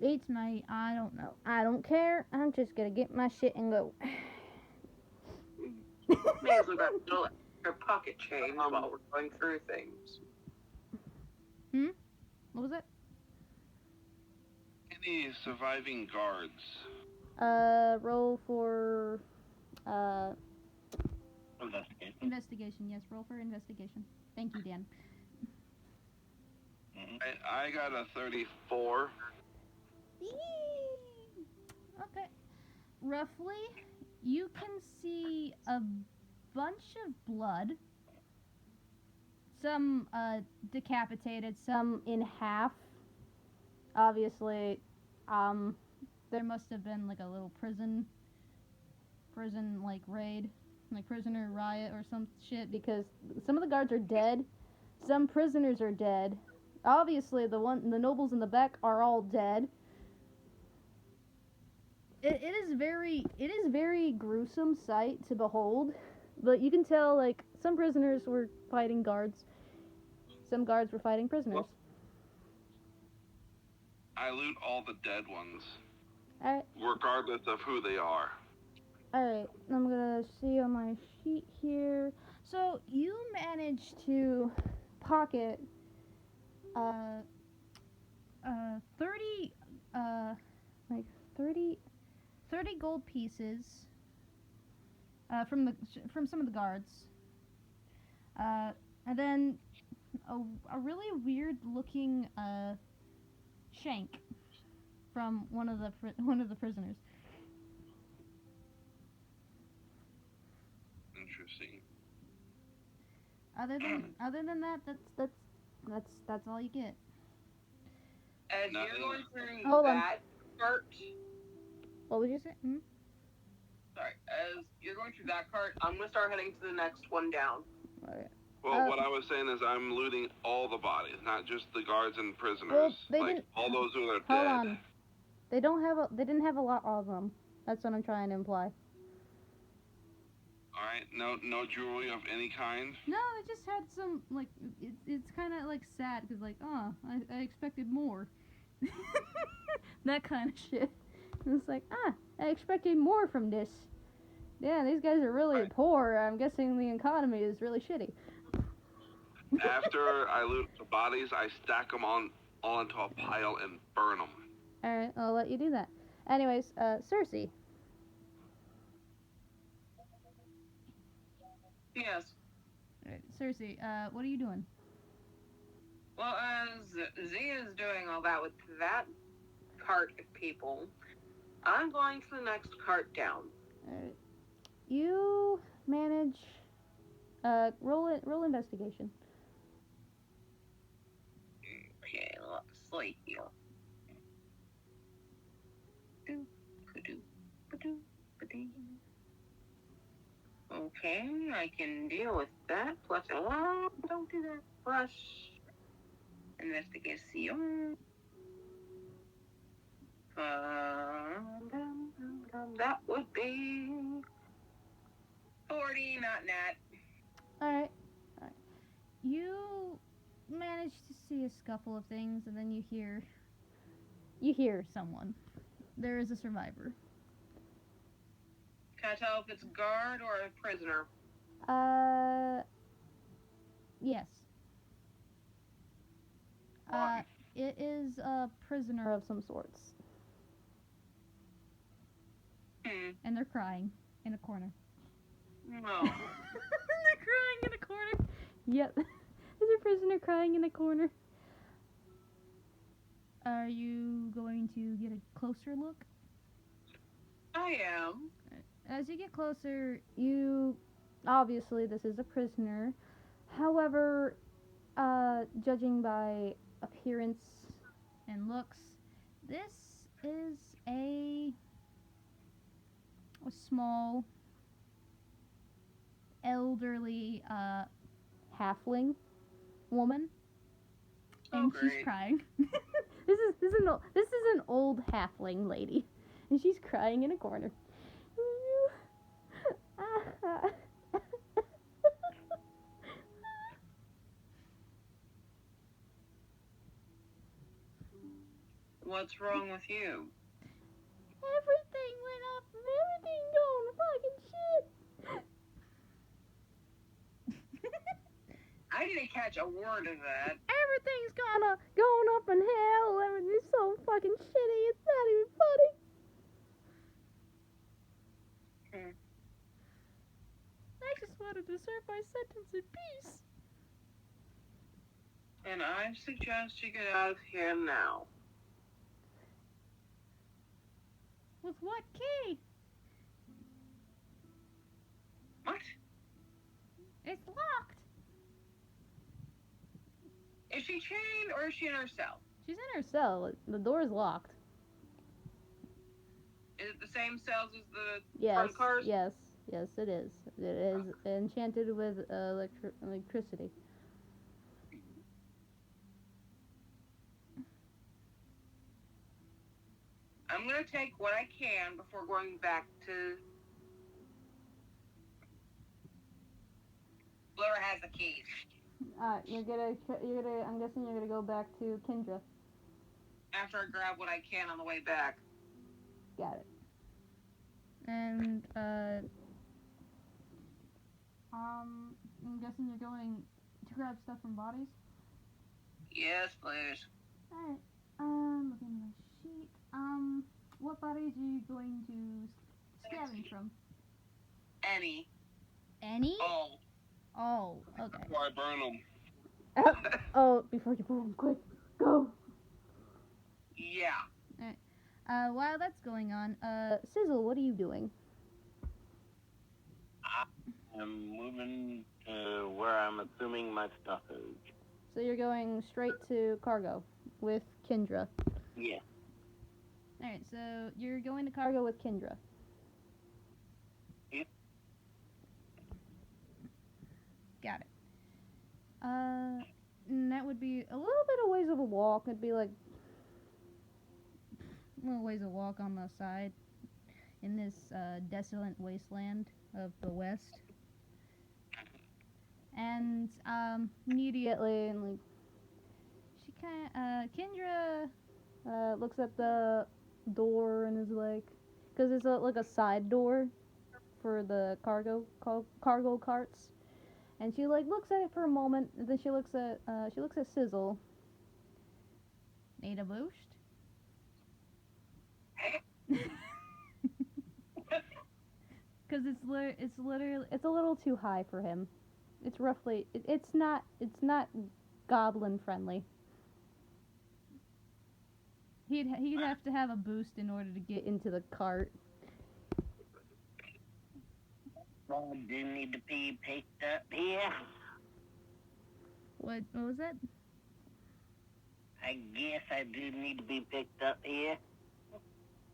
beats me. I don't know. I don't care. I'm just gonna get my shit and go. May as well grab a little extra pocket change while we're going through things. What was it? Any surviving guards? Roll for Investigation. investigation. Yes, roll for investigation. Thank you, Dan. I got a 34. Okay. Roughly, you can see a bunch of blood. Some decapitated, some in half. Obviously, there must have been like a little prison like raid, like prisoner riot or some shit, because some of the guards are dead, some prisoners are dead. Obviously, the nobles in the back are all dead. It is very gruesome sight to behold, but you can tell like some prisoners were fighting guards, some guards were fighting prisoners. Well, I loot all the dead ones, Alright, regardless of who they are. alright, I'm gonna see on my sheet here. So you managed to pocket 30 like 30 gold pieces from some of the guards, and then a really weird looking shank from one of the prisoners. Interesting. Other than that, that's all you get. As No. you're going through Hold on. that cart, What would you say? sorry, as you're going through that cart, I'm going to start heading to the next one down. Okay. Well, what I was saying is I'm looting all the bodies, not just the guards and prisoners. Well, they like didn't- all those who are Hold dead. on. They didn't have a lot of them. That's what I'm trying to imply. All right, no jewelry of any kind. No, I just had some, like, it's kind of, like, sad, because, like, I expected more. That kind of shit. And it's like, I expected more from this. Yeah, these guys are really poor. I'm guessing the economy is really shitty. After I loot the bodies, I stack them onto a pile and burn them. Alright, I'll let you do that. Anyways, Cersei. Yes. Alright, Cersei, what are you doing? Well, as Zia is doing all that with that cart of people, I'm going to the next cart down. Alright. You manage, roll investigation. Okay, let's see here. Okay, I can deal with that. Plus, don't do that. Plus, investigation. That would be 40, not nat. Alright. You manage to see a scuffle of things, and then you hear someone. There is a survivor. Can I tell if it's a guard or a prisoner? Yes. It is a prisoner of some sorts. And they're crying in a corner. No. They're crying in a corner. Yep. There's a prisoner crying in a corner. Are you going to get a closer look? I am. As you get closer, obviously this is a prisoner. However, judging by appearance and looks, this is a small, elderly, halfling woman, and she's crying. This is an old halfling lady, and she's crying in a corner. What's wrong with you? Everything went up and everything going to fucking shit. I didn't catch a word of that. Everything's going up in hell. Everything's so fucking shitty. It's not even funny. how to serve my sentence in peace. And I suggest you get out of here now. With what key? What? It's locked. Is she chained or is she in her cell? She's in her cell. The door's locked. Is it the same cells as the Yes, front cars? yes, it is. It is enchanted with electricity. I'm gonna take what I can before going back to. Blair has the keys. I'm guessing you're gonna go back to Kendra. After I grab what I can on the way back. Got it. And I'm guessing you're going to grab stuff from bodies. Yes, please. All right. Looking at my sheet. What bodies are you going to scavenge from? Any. Any? All. Oh, okay. Before I burn them. Oh, before you burn them, quick, go. Yeah. While that's going on, Sizzle, what are you doing? I'm moving to where I'm assuming my stuff is. So you're going straight to cargo with Kendra. Yeah. Alright, so you're going to cargo with Kendra. Yep. Got it. And that would be a little bit of ways of a walk. It'd be like a little ways of walk on the side in this desolate wasteland of the west. And immediately, and like she Kendra looks at the door and is like, because it's like a side door for the cargo carts, and she like looks at it for a moment, and then she looks at Sizzle. Need a boost? Because it's literally a little too high for him. It's roughly it's not goblin friendly. He'd have to have a boost in order to get into the cart. Well, do need to be picked up here. What was that? I guess I do need to be picked up here.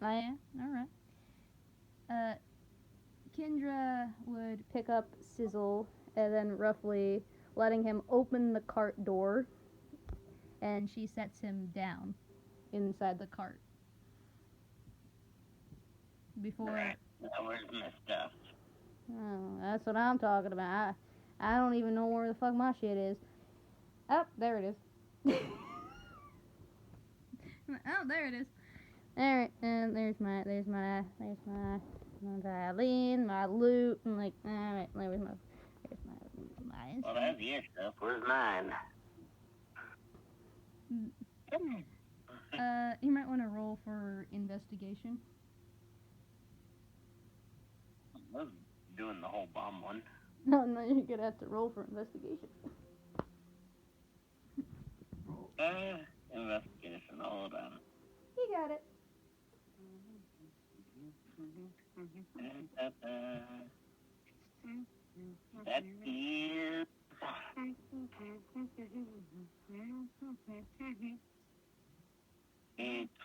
Oh yeah, all right. Kendra would pick up Sizzle and then roughly letting him open the cart door, and she sets him down inside the cart. Before. Where's my stuff? Oh, that's what I'm talking about. I don't even know where the fuck my shit is. Oh, there it is. Oh, there it is. Alright, and there's my violin, my lute, and like, alright, there's my Well, that's your stuff. Where's mine? You might want to roll for investigation. I was doing the whole bomb one. No, you're gonna have to roll for investigation. Investigation, hold on. You got it. That is...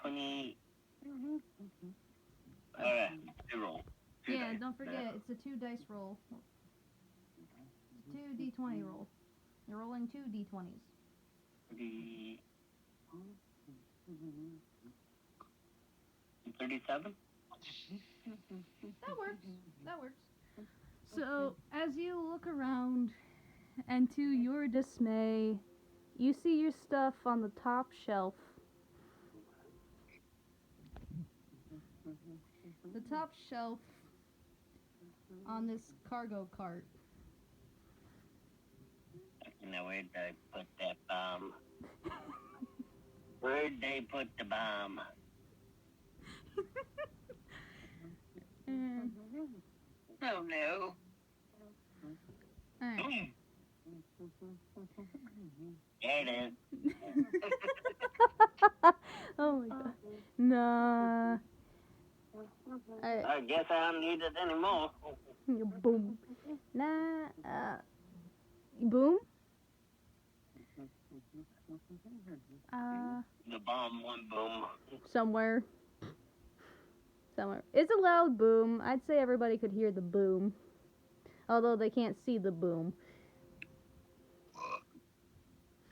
20... Alright, 2 roll. Two Yeah, dice. don't forget, it's a 2 dice roll. It's a 2 d20 roll. You're rolling 2 d20s. The... 37? That works. So, as you look around, and to your dismay, you see your stuff on the top shelf. The top shelf on this cargo cart. Now, where'd they put that bomb? Where'd they put the bomb? Oh no. Alright. Get it. Oh my god. Nah. Alright. I guess I don't need it anymore. Boom. Nah. Boom? The bomb went boom. Somewhere. Somewhere. It's a loud boom. I'd say everybody could hear the boom. Although they can't see the boom.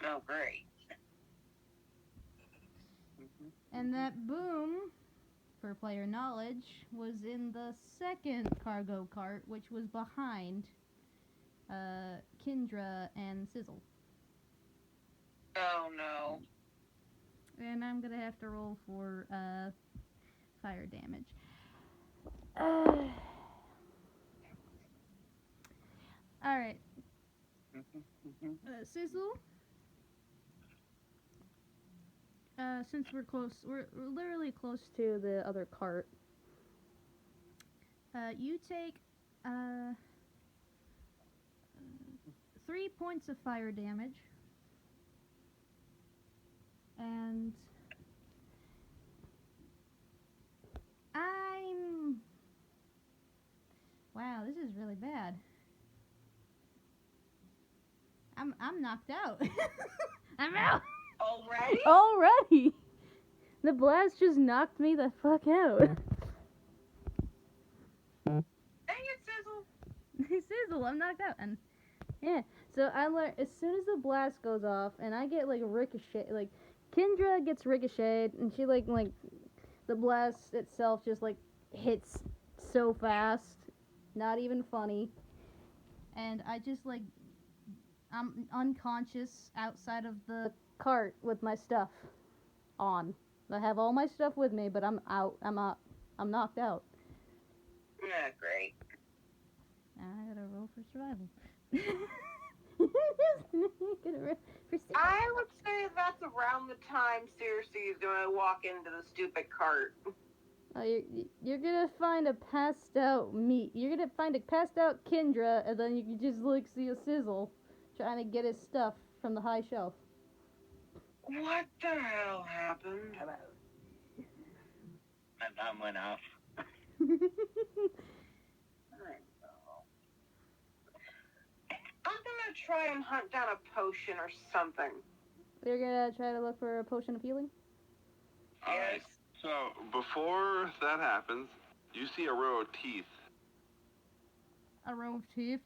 Oh, great. And that boom, for player knowledge, was in the second cargo cart, which was behind Kendra and Sizzle. Oh, no. And I'm gonna have to roll for fire damage. Alright. Sizzle? Since we're close, we're literally close to the other cart. You take 3 points of fire damage. And wow, this is really bad. I'm knocked out. I'm out. Already? Already. The blast just knocked me the fuck out. Dang it, Sizzle. Sizzle, I'm knocked out. And yeah, so I learned as soon as the blast goes off, and I get like ricochet, like Kendra gets ricocheted, and she like the blast itself just like hits so fast, not even funny, and I just like I'm unconscious outside of the cart with my stuff on. I have all my stuff with me, but I'm out. I'm knocked out. Yeah, great. Now I gotta roll for survival. I would say that's around the time Cersei is going to walk into the stupid cart. Oh, you're gonna find a passed out meat. You're gonna find a passed out Kendra, and then you can just like see a Sizzle trying to get his stuff from the high shelf. What the hell happened? My bomb went off. I'm gonna try and hunt down a potion or something. You're gonna try to look for a potion of healing? Alright, so before that happens, you see a row of teeth. A row of teeth?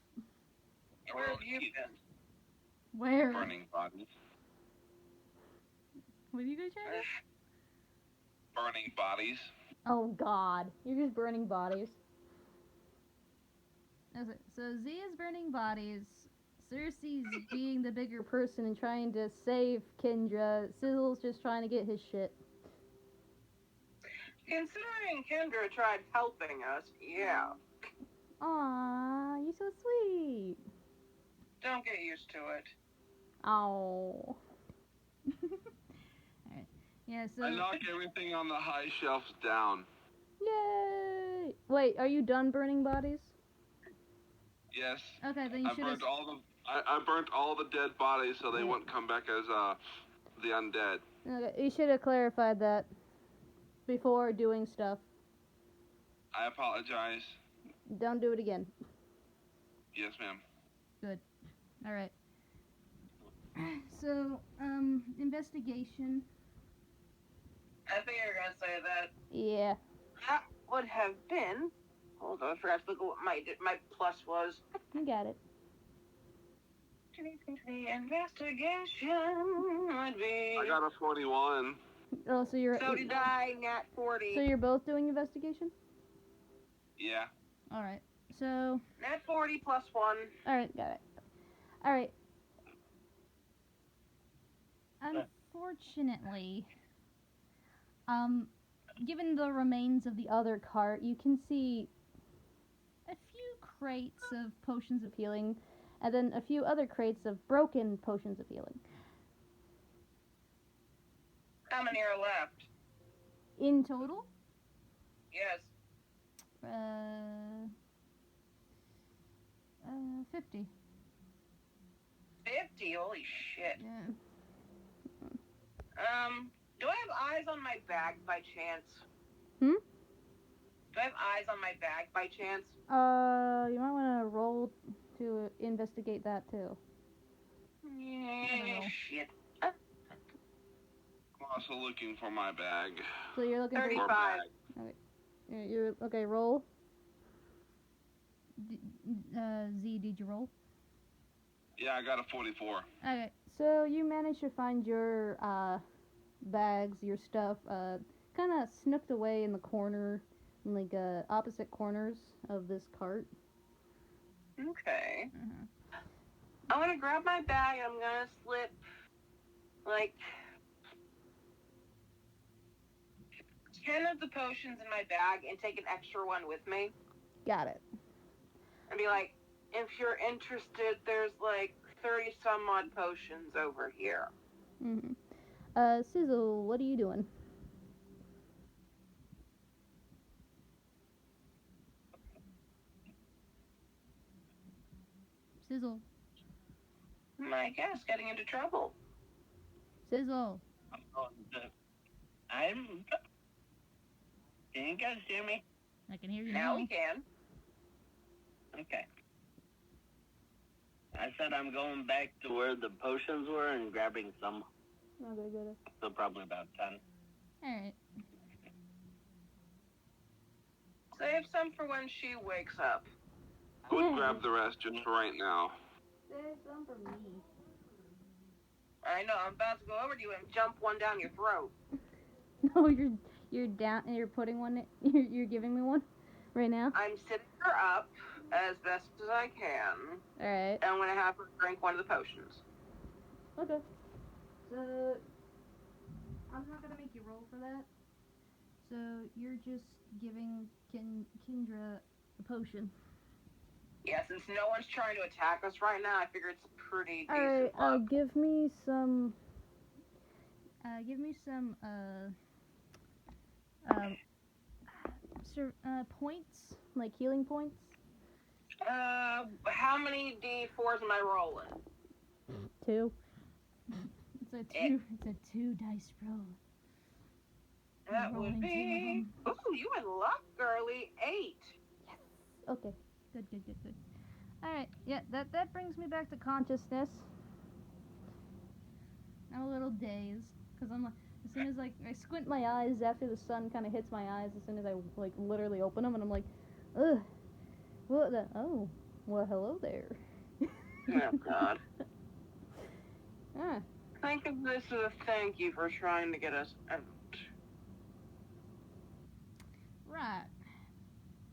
Where have you been? Where? Burning bodies. What are you gonna try? Burning bodies. Oh god, you're just burning bodies. Okay, so Z is burning bodies. Cersei's being the bigger person and trying to save Kendra. Sizzle's just trying to get his shit. Considering Kendra tried helping us, yeah. Aw, you're so sweet. Don't get used to it. Oh. Alright. Yeah, so. I knock everything on the high shelves down. Yay! Wait, are you done burning bodies? Yes. Okay, then you should have. I burnt all the dead bodies so they wouldn't come back as the undead. Okay, you should have clarified that before doing stuff. I apologize. Don't do it again. Yes, ma'am. Good. Alright. So, investigation. I think you're gonna say that. Yeah. That would have been. Hold on, I forgot to look at what my plus was. You got it. The investigation would be. I got a 41. Oh, so you're. So did I, nat 40. So you're both doing investigation? Yeah. Alright. So. Nat 40 plus 1. Alright, got it. Alright. Unfortunately, given the remains of the other cart, you can see a few crates of potions of healing, and then a few other crates of broken potions of healing. How many are left? In total, Yes. 50. 50. Holy shit. Yeah. Do I have eyes on my bag by chance? Hmm? Do I have eyes on my bag by chance? You might want to roll to investigate that too. Yeah, know. shit. I'm also looking for my bag. So you're looking for 35. you're okay. Roll. Z, did you roll? Yeah, I got a 44. Okay. So you managed to find your bags, your stuff, kind of snooked away in the corner, in like opposite corners of this cart. Okay. Uh-huh. I'm gonna grab my bag. I'm gonna slip like 10 of the potions in my bag and take an extra one with me. Got it. And be like, if you're interested, there's like 30 some odd potions over here. Mm-hmm. Sizzle, what are you doing? Sizzle. My guess, getting into trouble. Sizzle. I'm. Can you guys hear me? I can hear you Now now. we can. Okay. I said I'm going back to where the potions were and grabbing some. Okay, good. So probably about 10. Alright. Save some for when she wakes up. I would grab the rest just for right now. Save some for me. I know, I'm about to go over to you and jump one down your throat. No, you're down. You're putting one. You're giving me one right now. I'm sitting her up as best as I can. All right. And I'm gonna have her drink one of the potions. Okay. So I'm not gonna make you roll for that. So you're just giving Kendra a potion. Yeah, since no one's trying to attack us right now, I figure it's pretty All decent right. luck. Give me some. Points, like healing points. How many D4s am I rolling? 2. It's a 2 dice roll. That Rolling would 2 of be. them. Ooh, you in luck, girly. 8. Yes. Okay. Good. All right. Yeah. That brings me back to consciousness. I'm a little dazed because I'm like, as soon as like I squint my eyes after the sun kind of hits my eyes, as soon as I like literally open them, and I'm like, ugh, what the? Oh, well, hello there. Oh, God. Ah. Think of this as a thank you for trying to get us out. Right.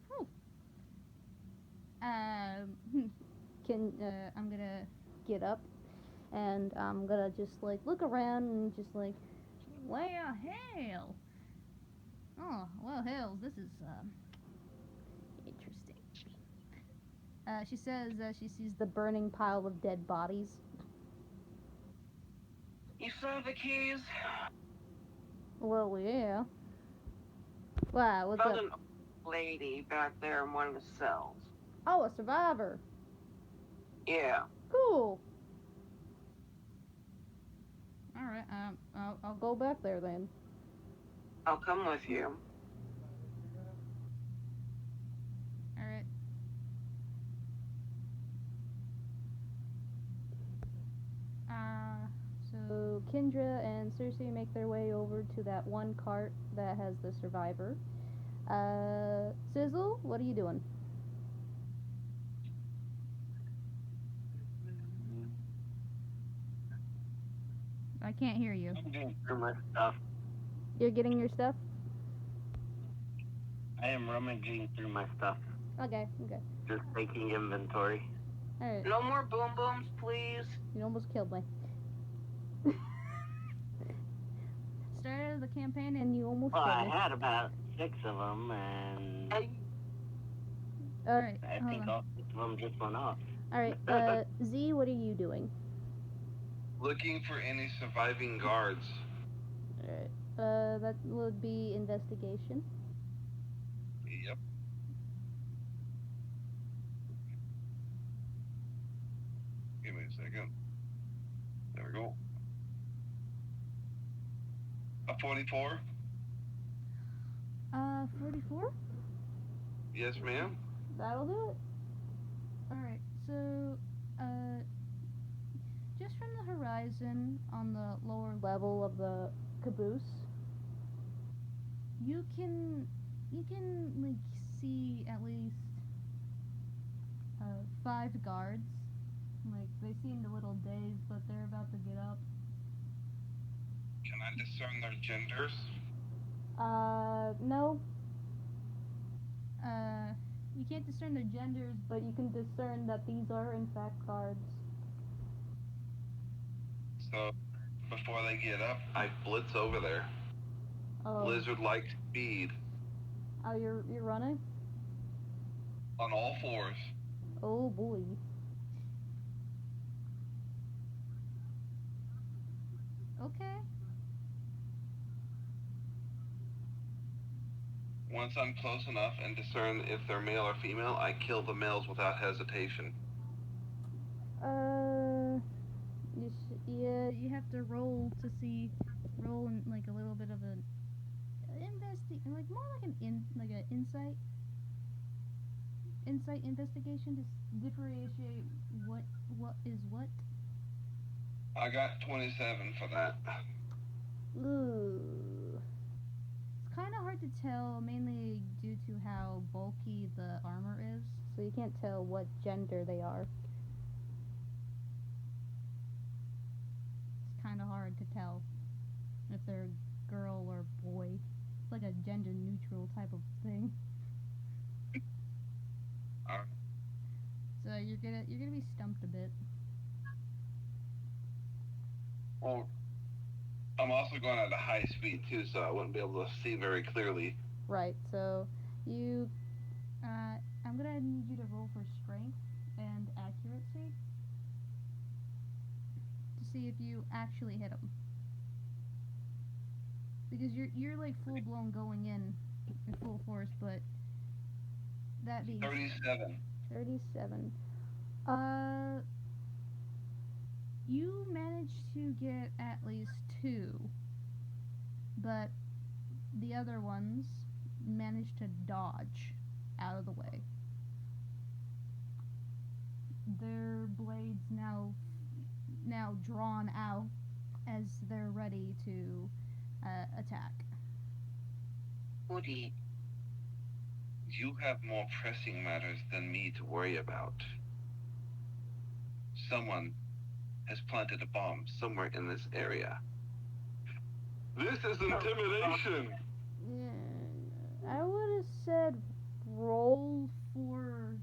Whew. I'm gonna get up and I'm gonna just like look around and just like, well, hell. Oh, well, hells, this is interesting. She says she sees the burning pile of dead bodies. You saw the keys? Well, yeah. Wow, what's Found up? an old lady back there in one of the cells. Oh, a survivor. Yeah. Cool. All right. I'll go back there then. I'll come with you. All right. So Kendra and Cersei make their way over to that one cart that has the survivor. Sizzle, what are you doing? I can't hear you. I'm getting through my stuff. You're getting your stuff? I am rummaging through my stuff. Okay. Just taking inventory. Alright. No more boom booms, please. You almost killed me. Started the campaign and you almost Well, killed I me. had about 6 of them, and Alright. I think all 6 of them just went off. Alright. Z, what are you doing? Looking for any surviving guards. Alright. That would be investigation. Yep. Give me a second. A 44? 44? Yes, ma'am. That'll do it. Alright, so, just from the horizon on the lower level of the caboose, you can, like, see at least, 5 guards. Like, they seemed a little dazed, but they're about to get up. Can I discern their genders? No. You can't discern their genders, but you can discern that these are, in fact, guards. So, before they get up, I blitz over there. Oh. Lizard-like speed. Oh, you're running? On all fours. Oh, boy. Okay. Once I'm close enough and discern if they're male or female, I kill the males without hesitation. Yeah, you have to roll to see, roll in, like, a little bit of an like, more like an insight investigation to differentiate what is what. I got 27 for that. Ooh. It's kind of hard to tell, mainly due to how bulky the armor is, so you can't tell what gender they are. It's kind of hard to tell if they're girl or boy. It's like a gender neutral type of thing. So you're gonna be stumped a bit. Well, I'm also going at a high speed too, so I wouldn't be able to see very clearly. Right. So you, I'm gonna need you to roll for strength and accuracy to see if you actually hit them. Because you're like full blown going in full force, but that being 37. 37. You managed to get at least 2, but the other ones managed to dodge out of the way. Their blades now drawn out as they're ready to attack. Woody. You have more pressing matters than me to worry about. Someone has planted a bomb somewhere in this area. This is intimidation! Yeah, I would have said roll for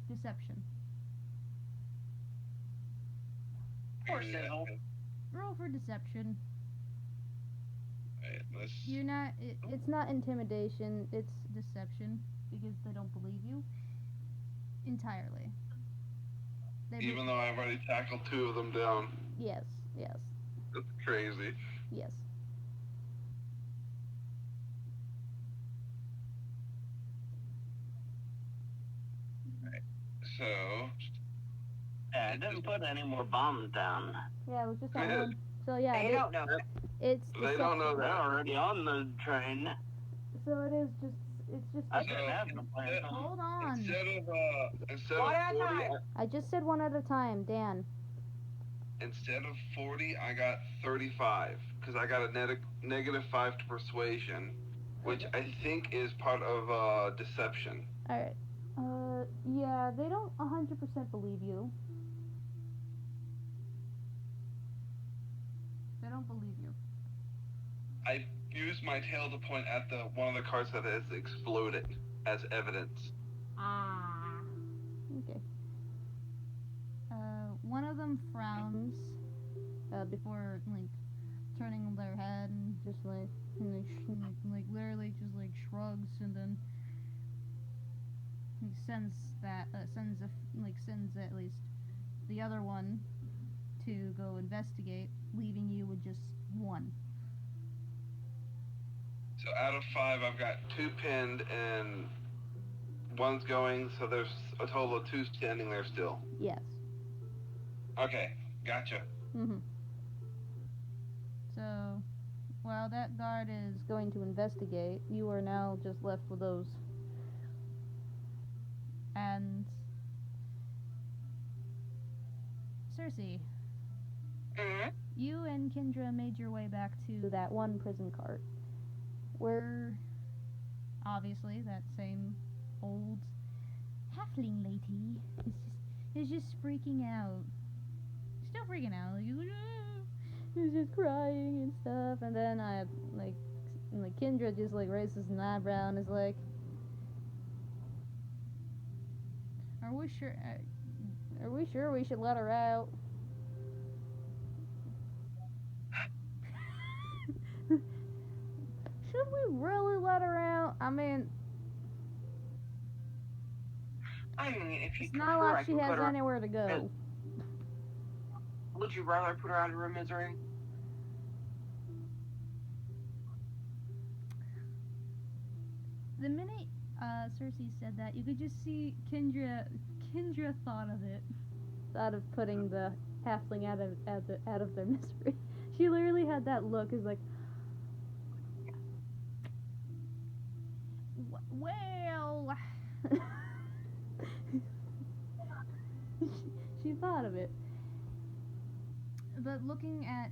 deception. Poor Sizzle. Roll for deception. Right, You're not. It's not intimidation. It's deception because they don't believe you entirely. Even though I've already tackled 2 of them down. Yes. Yes. That's crazy. Yes. Right. So. Yeah, I didn't put any more bombs down. Yeah, it was just that one. So yeah, They don't know that. It's They don't know They're that. already on the train. So it is just. It's just. I didn't have no plan. Hold on. Instead One of at a 40, time. I just said one at a time, Dan. instead of 40, I got 35 because I got a -5 to persuasion, which I think is part of deception. All right. Yeah, they don't 100% believe you. They don't believe you. I used my tail to point at the one of the cars that has exploded as evidence. Ah. Okay. One of them frowns before like turning their head and just like literally just like shrugs and then he sends at least the other one to go investigate, leaving you with just 1. So out of 5, I've got 2 pinned and 1's going, so there's a total of 2 standing there still. Yes. Okay, gotcha. So, well, while that guard is going to investigate, you are now just left with those. And Cersei, you and Kendra made your way back to that one prison cart, where obviously that same old halfling lady is just freaking out. Still freaking out. Like, he's just crying and stuff. And then Kendra just like raises an eyebrow and is like, "Are we sure? Are we sure we should let her out?" Should we really let her out? I mean, if you it's prefer, not like I she can has put her. anywhere to go. Would you rather put her out of her misery? The minute Cersei said that, you could just see Kendra thought of it. Thought of putting the halfling out of their misery. She literally had that look, is like, well. she thought of it. But looking at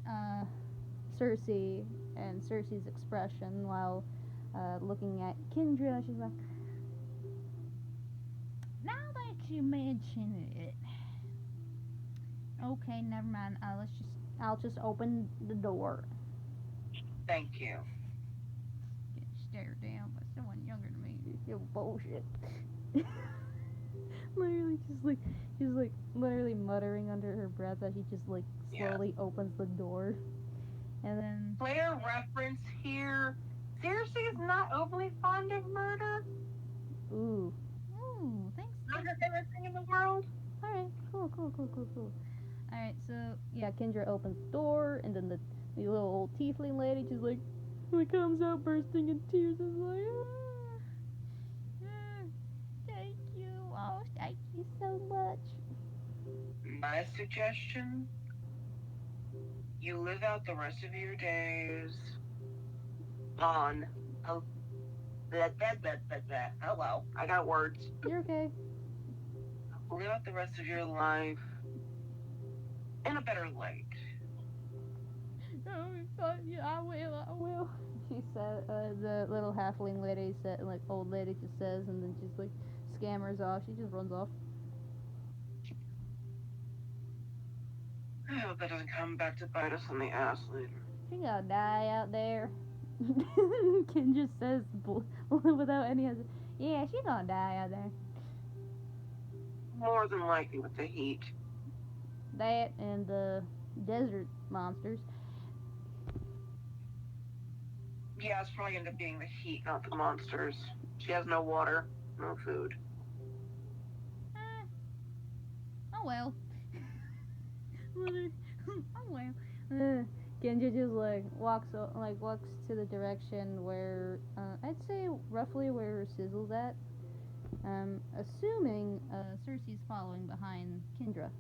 Cersei and Cersei's expression while looking at Kendra, she's like, now that you mention it, okay, never mind. I'll just open the door. Thank you. Get stared down by someone younger than me. You're bullshit. Literally, she's like literally muttering under her breath as she just like slowly opens the door, and then Player reference here. Cersei is not overly fond of murder. ooh, thanks. Not her favorite thing in the world. All right, cool. All right, so yeah, Kendra opens the door, and then the little old tiefling lady just like comes out bursting in tears and is like, thank you, oh, thank you so much. My suggestion: you live out the rest of your days on. Hello, I got words. You're okay. Live out the rest of your life in a better light. Yeah, I will. She said, the little halfling lady said, like, old lady just says, and then just, like, scammers off. She just runs off. I hope that doesn't come back to bite us in the ass later. She gonna die out there. Ken just says, without any hesitation, yeah, she gonna die out there. More than likely with the heat. That and the desert monsters. Yeah, it's probably end up being the heat, not the monsters. She has no water, no food. Oh well. Oh well. Genja just like walks to the direction where I'd say roughly where Sizzle's at. Assuming Cersei's following behind Kendra.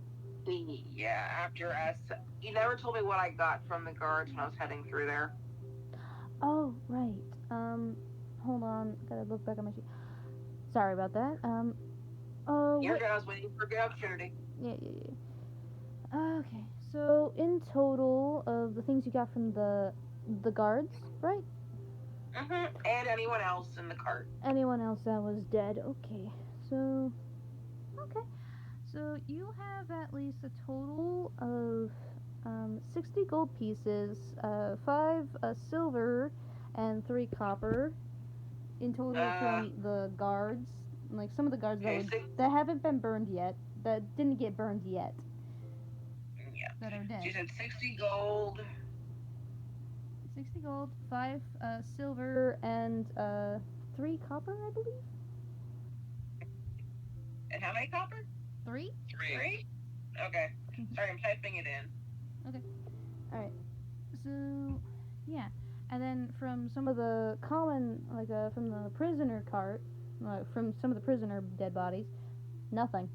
Yeah, after us. You never told me what I got from the guards when I was heading through there. Oh, right. Hold on. Gotta look back at my sheet. Sorry about that. You're good. I was waiting for a good opportunity. Yeah. Okay. So, in total of the things you got from the guards, right? And anyone else in the cart. Anyone else that was dead. Okay. So, you have at least a total of 60 gold pieces, 5 silver, and 3 copper in total from the guards. Like some of the guards that haven't been burned yet, that didn't get burned yet. Yeah. That are dead. She said 60 gold. 60 gold, 5 silver, and 3 copper, I believe. And how many copper? 3? 3? Okay. Sorry, I'm typing it in. Okay. Alright. So, yeah. And then from some of the common, from the prisoner cart, from some of the prisoner dead bodies, nothing.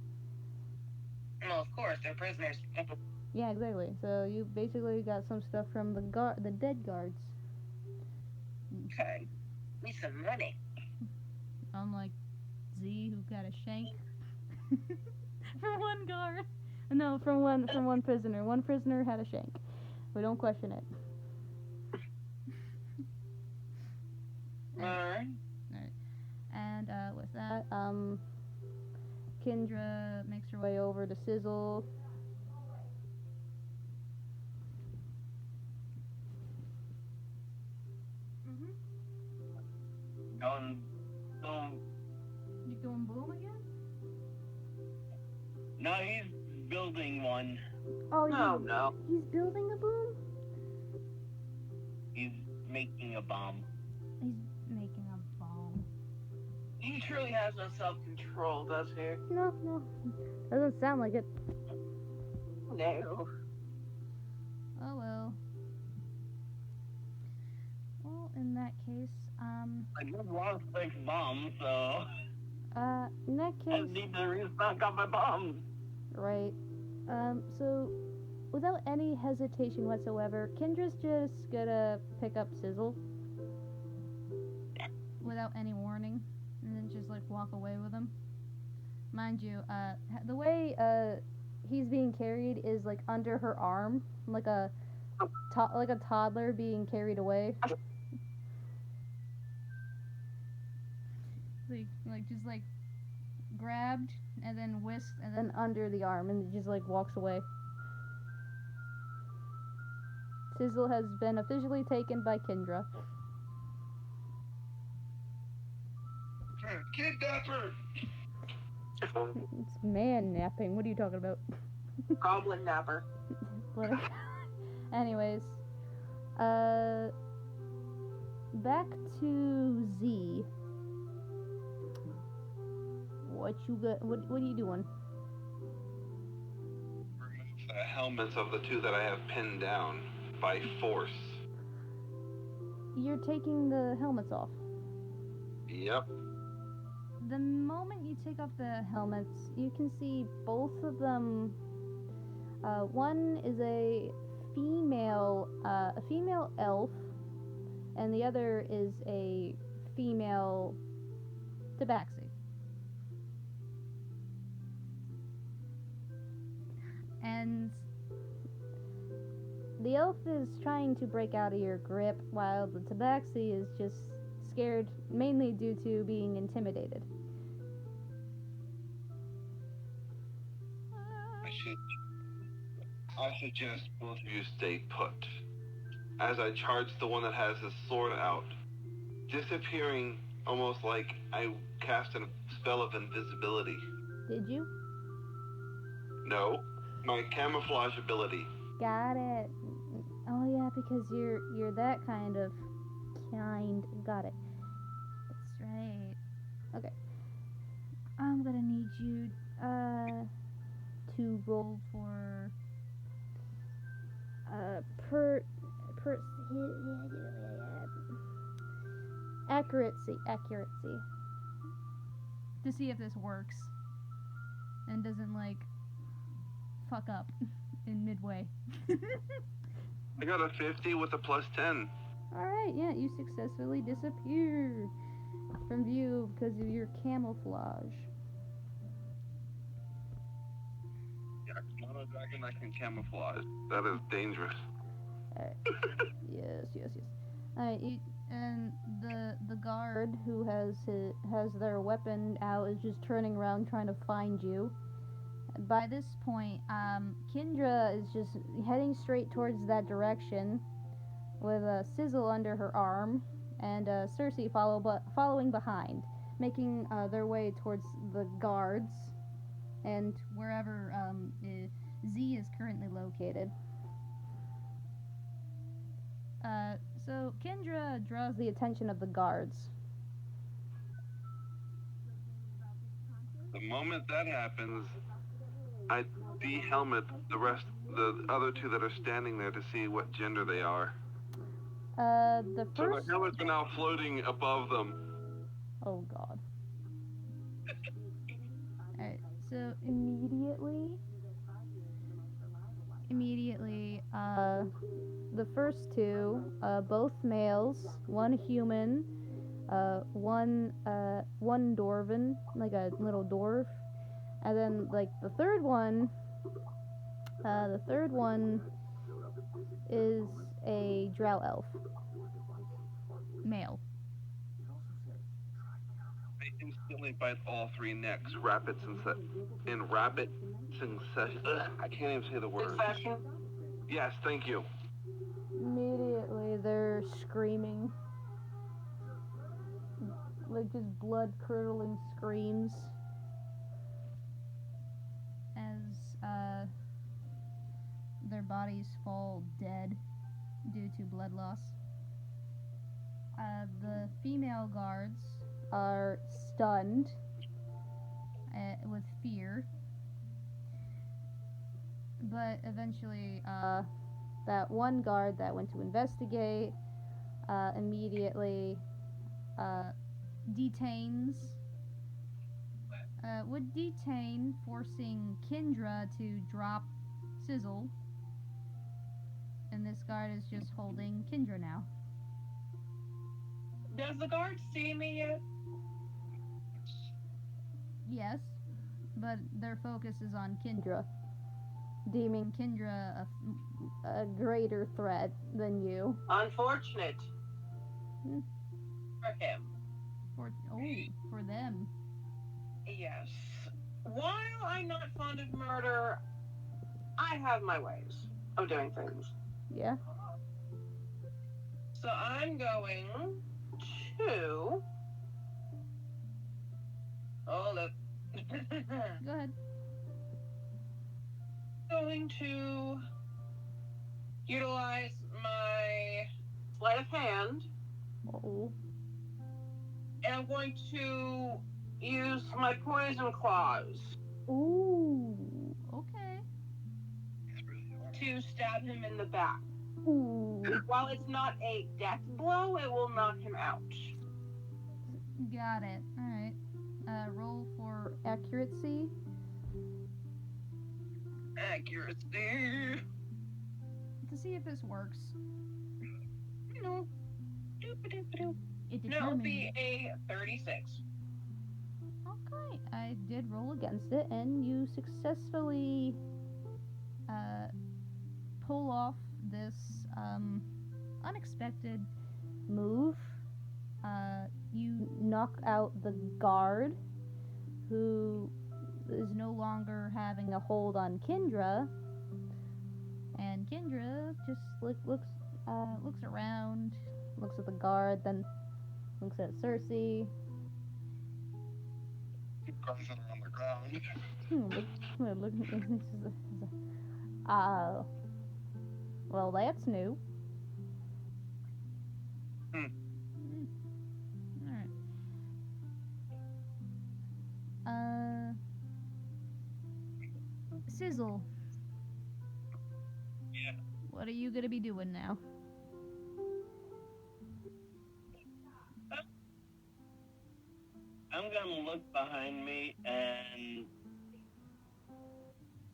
Well, of course, they're prisoners. Yeah, exactly. So you basically got some stuff from the dead guards. Okay. Need some money. Unlike Z, who got a shank from one guard. No, from one prisoner. One prisoner had a shank. We don't question it. Alright. And with that, Kendra makes her way over to Sizzle. Going, going, You going boom again? no, he's building one. Oh, No. he's building a boom? He's making a bomb. He's making a bomb. He truly has no self-control, does he? No. Doesn't sound like it. No. Oh well. Well, in that case, I just lost 6 bombs, so in that I case, need to restock on my bombs. right. So without any hesitation whatsoever, Kendra's just gonna pick up Sizzle without any warning, and then just like walk away with him. Mind you, the way he's being carried is like under her arm, like a toddler being carried away. like just like grabbed and then whisked and then under the arm and just like walks away. Sizzle has been officially taken by Kendra. Kidnapper! It's man napping. What are you talking about? Goblin napper. Anyways, back to Z. What you got? What are you doing? Remove the helmets of the 2 that I have pinned down by force. You're taking the helmets off. Yep. The moment you take off the helmets, you can see both of them. One is a female elf, and the other is a female tabaxi. And the elf is trying to break out of your grip, while the tabaxi is just scared, mainly due to being intimidated. I suggest both of you stay put. As I charge the one that has his sword out, disappearing almost like I cast a spell of invisibility. Did you? No, my camouflage ability. Got it. Oh yeah, because you're that kind. Got it. That's right. Okay. I'm gonna need you to roll for per accuracy to see if this works and doesn't like fuck up in midway. I got a 50 with a plus 10. Alright, yeah, you successfully disappear from view because of your camouflage. Yeah, not a dragon that can camouflage. That is dangerous. Alright. Yes. Alright, and the guard who has their weapon out is just turning around trying to find you. By this point, Kendra is just heading straight towards that direction with a Sizzle under her arm and Cersei following behind, making their way towards the guards and wherever Z is currently located. So Kendra draws the attention of the guards. The moment that happens, I de-helmet the other 2 that are standing there to see what gender they are. The So first. the helmets are now floating above them. Oh God. Alright, so immediately immediately, the first two, both males, one human, one dwarven, like a little dwarf, and then like the third one is a drow elf, male. I instantly bite all three necks. In rapid succession. I can't even say the word. Succession. Yes, thank you. Immediately, they're screaming, like just blood-curdling screams, as their bodies fall dead due to blood loss. The female guards are stunned with fear, but eventually, that one guard that went to investigate immediately detains. Would detain, forcing Kendra to drop Sizzle, and this guard is just holding Kendra now. Does the guard see me yet? Yes, but their focus is on Kendra, deeming Kendra a greater threat than you. Unfortunate. Hmm. For him. For them. Yes. While I'm not fond of murder, I have my ways of doing things. Yeah. So I'm going to. Hold up. Go ahead. Going to utilize my sleight of hand, Oh. and I'm going to use my poison claws Ooh. Okay. to stab him in the back. Ooh. While it's not a death blow, it will knock him out. Got it. Alright. Roll for accuracy. Accuracy. To see if this works. No. It No, it'll determines. be a 36. Okay. I did roll against it, and you successfully pull off this unexpected move. You knock out the guard, who is no longer having a hold on Kendra, and Kendra just looks around, looks at the guard, then looks at Cersei. Crunching on the ground. Well, that's new. Hmm. Alright. Sizzle. Yeah. What are you gonna be doing now? I'm gonna look behind me, and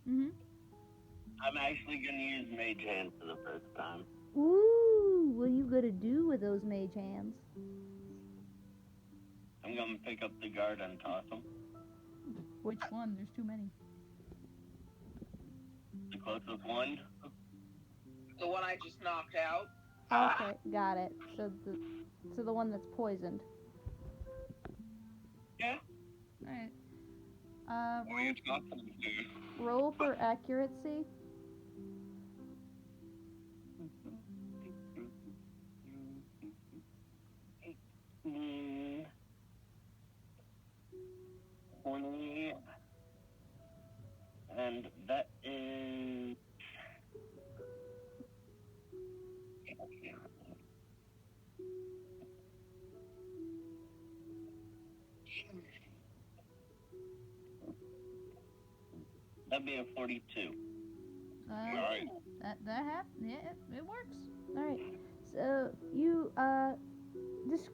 Mm-hmm. I'm actually gonna use Mage Hand for the first time. Ooh, what are you gonna do with those mage hands? I'm gonna pick up the guard and toss him. Which one? There's too many. The closest one. The one I just knocked out. Okay, got it. So the one that's poisoned. Yeah. Alright. What are you talking to? Roll for accuracy. Mm, 20, and that is that'd be a 42. Alright. That happened. Yeah, it works. All right. So you describe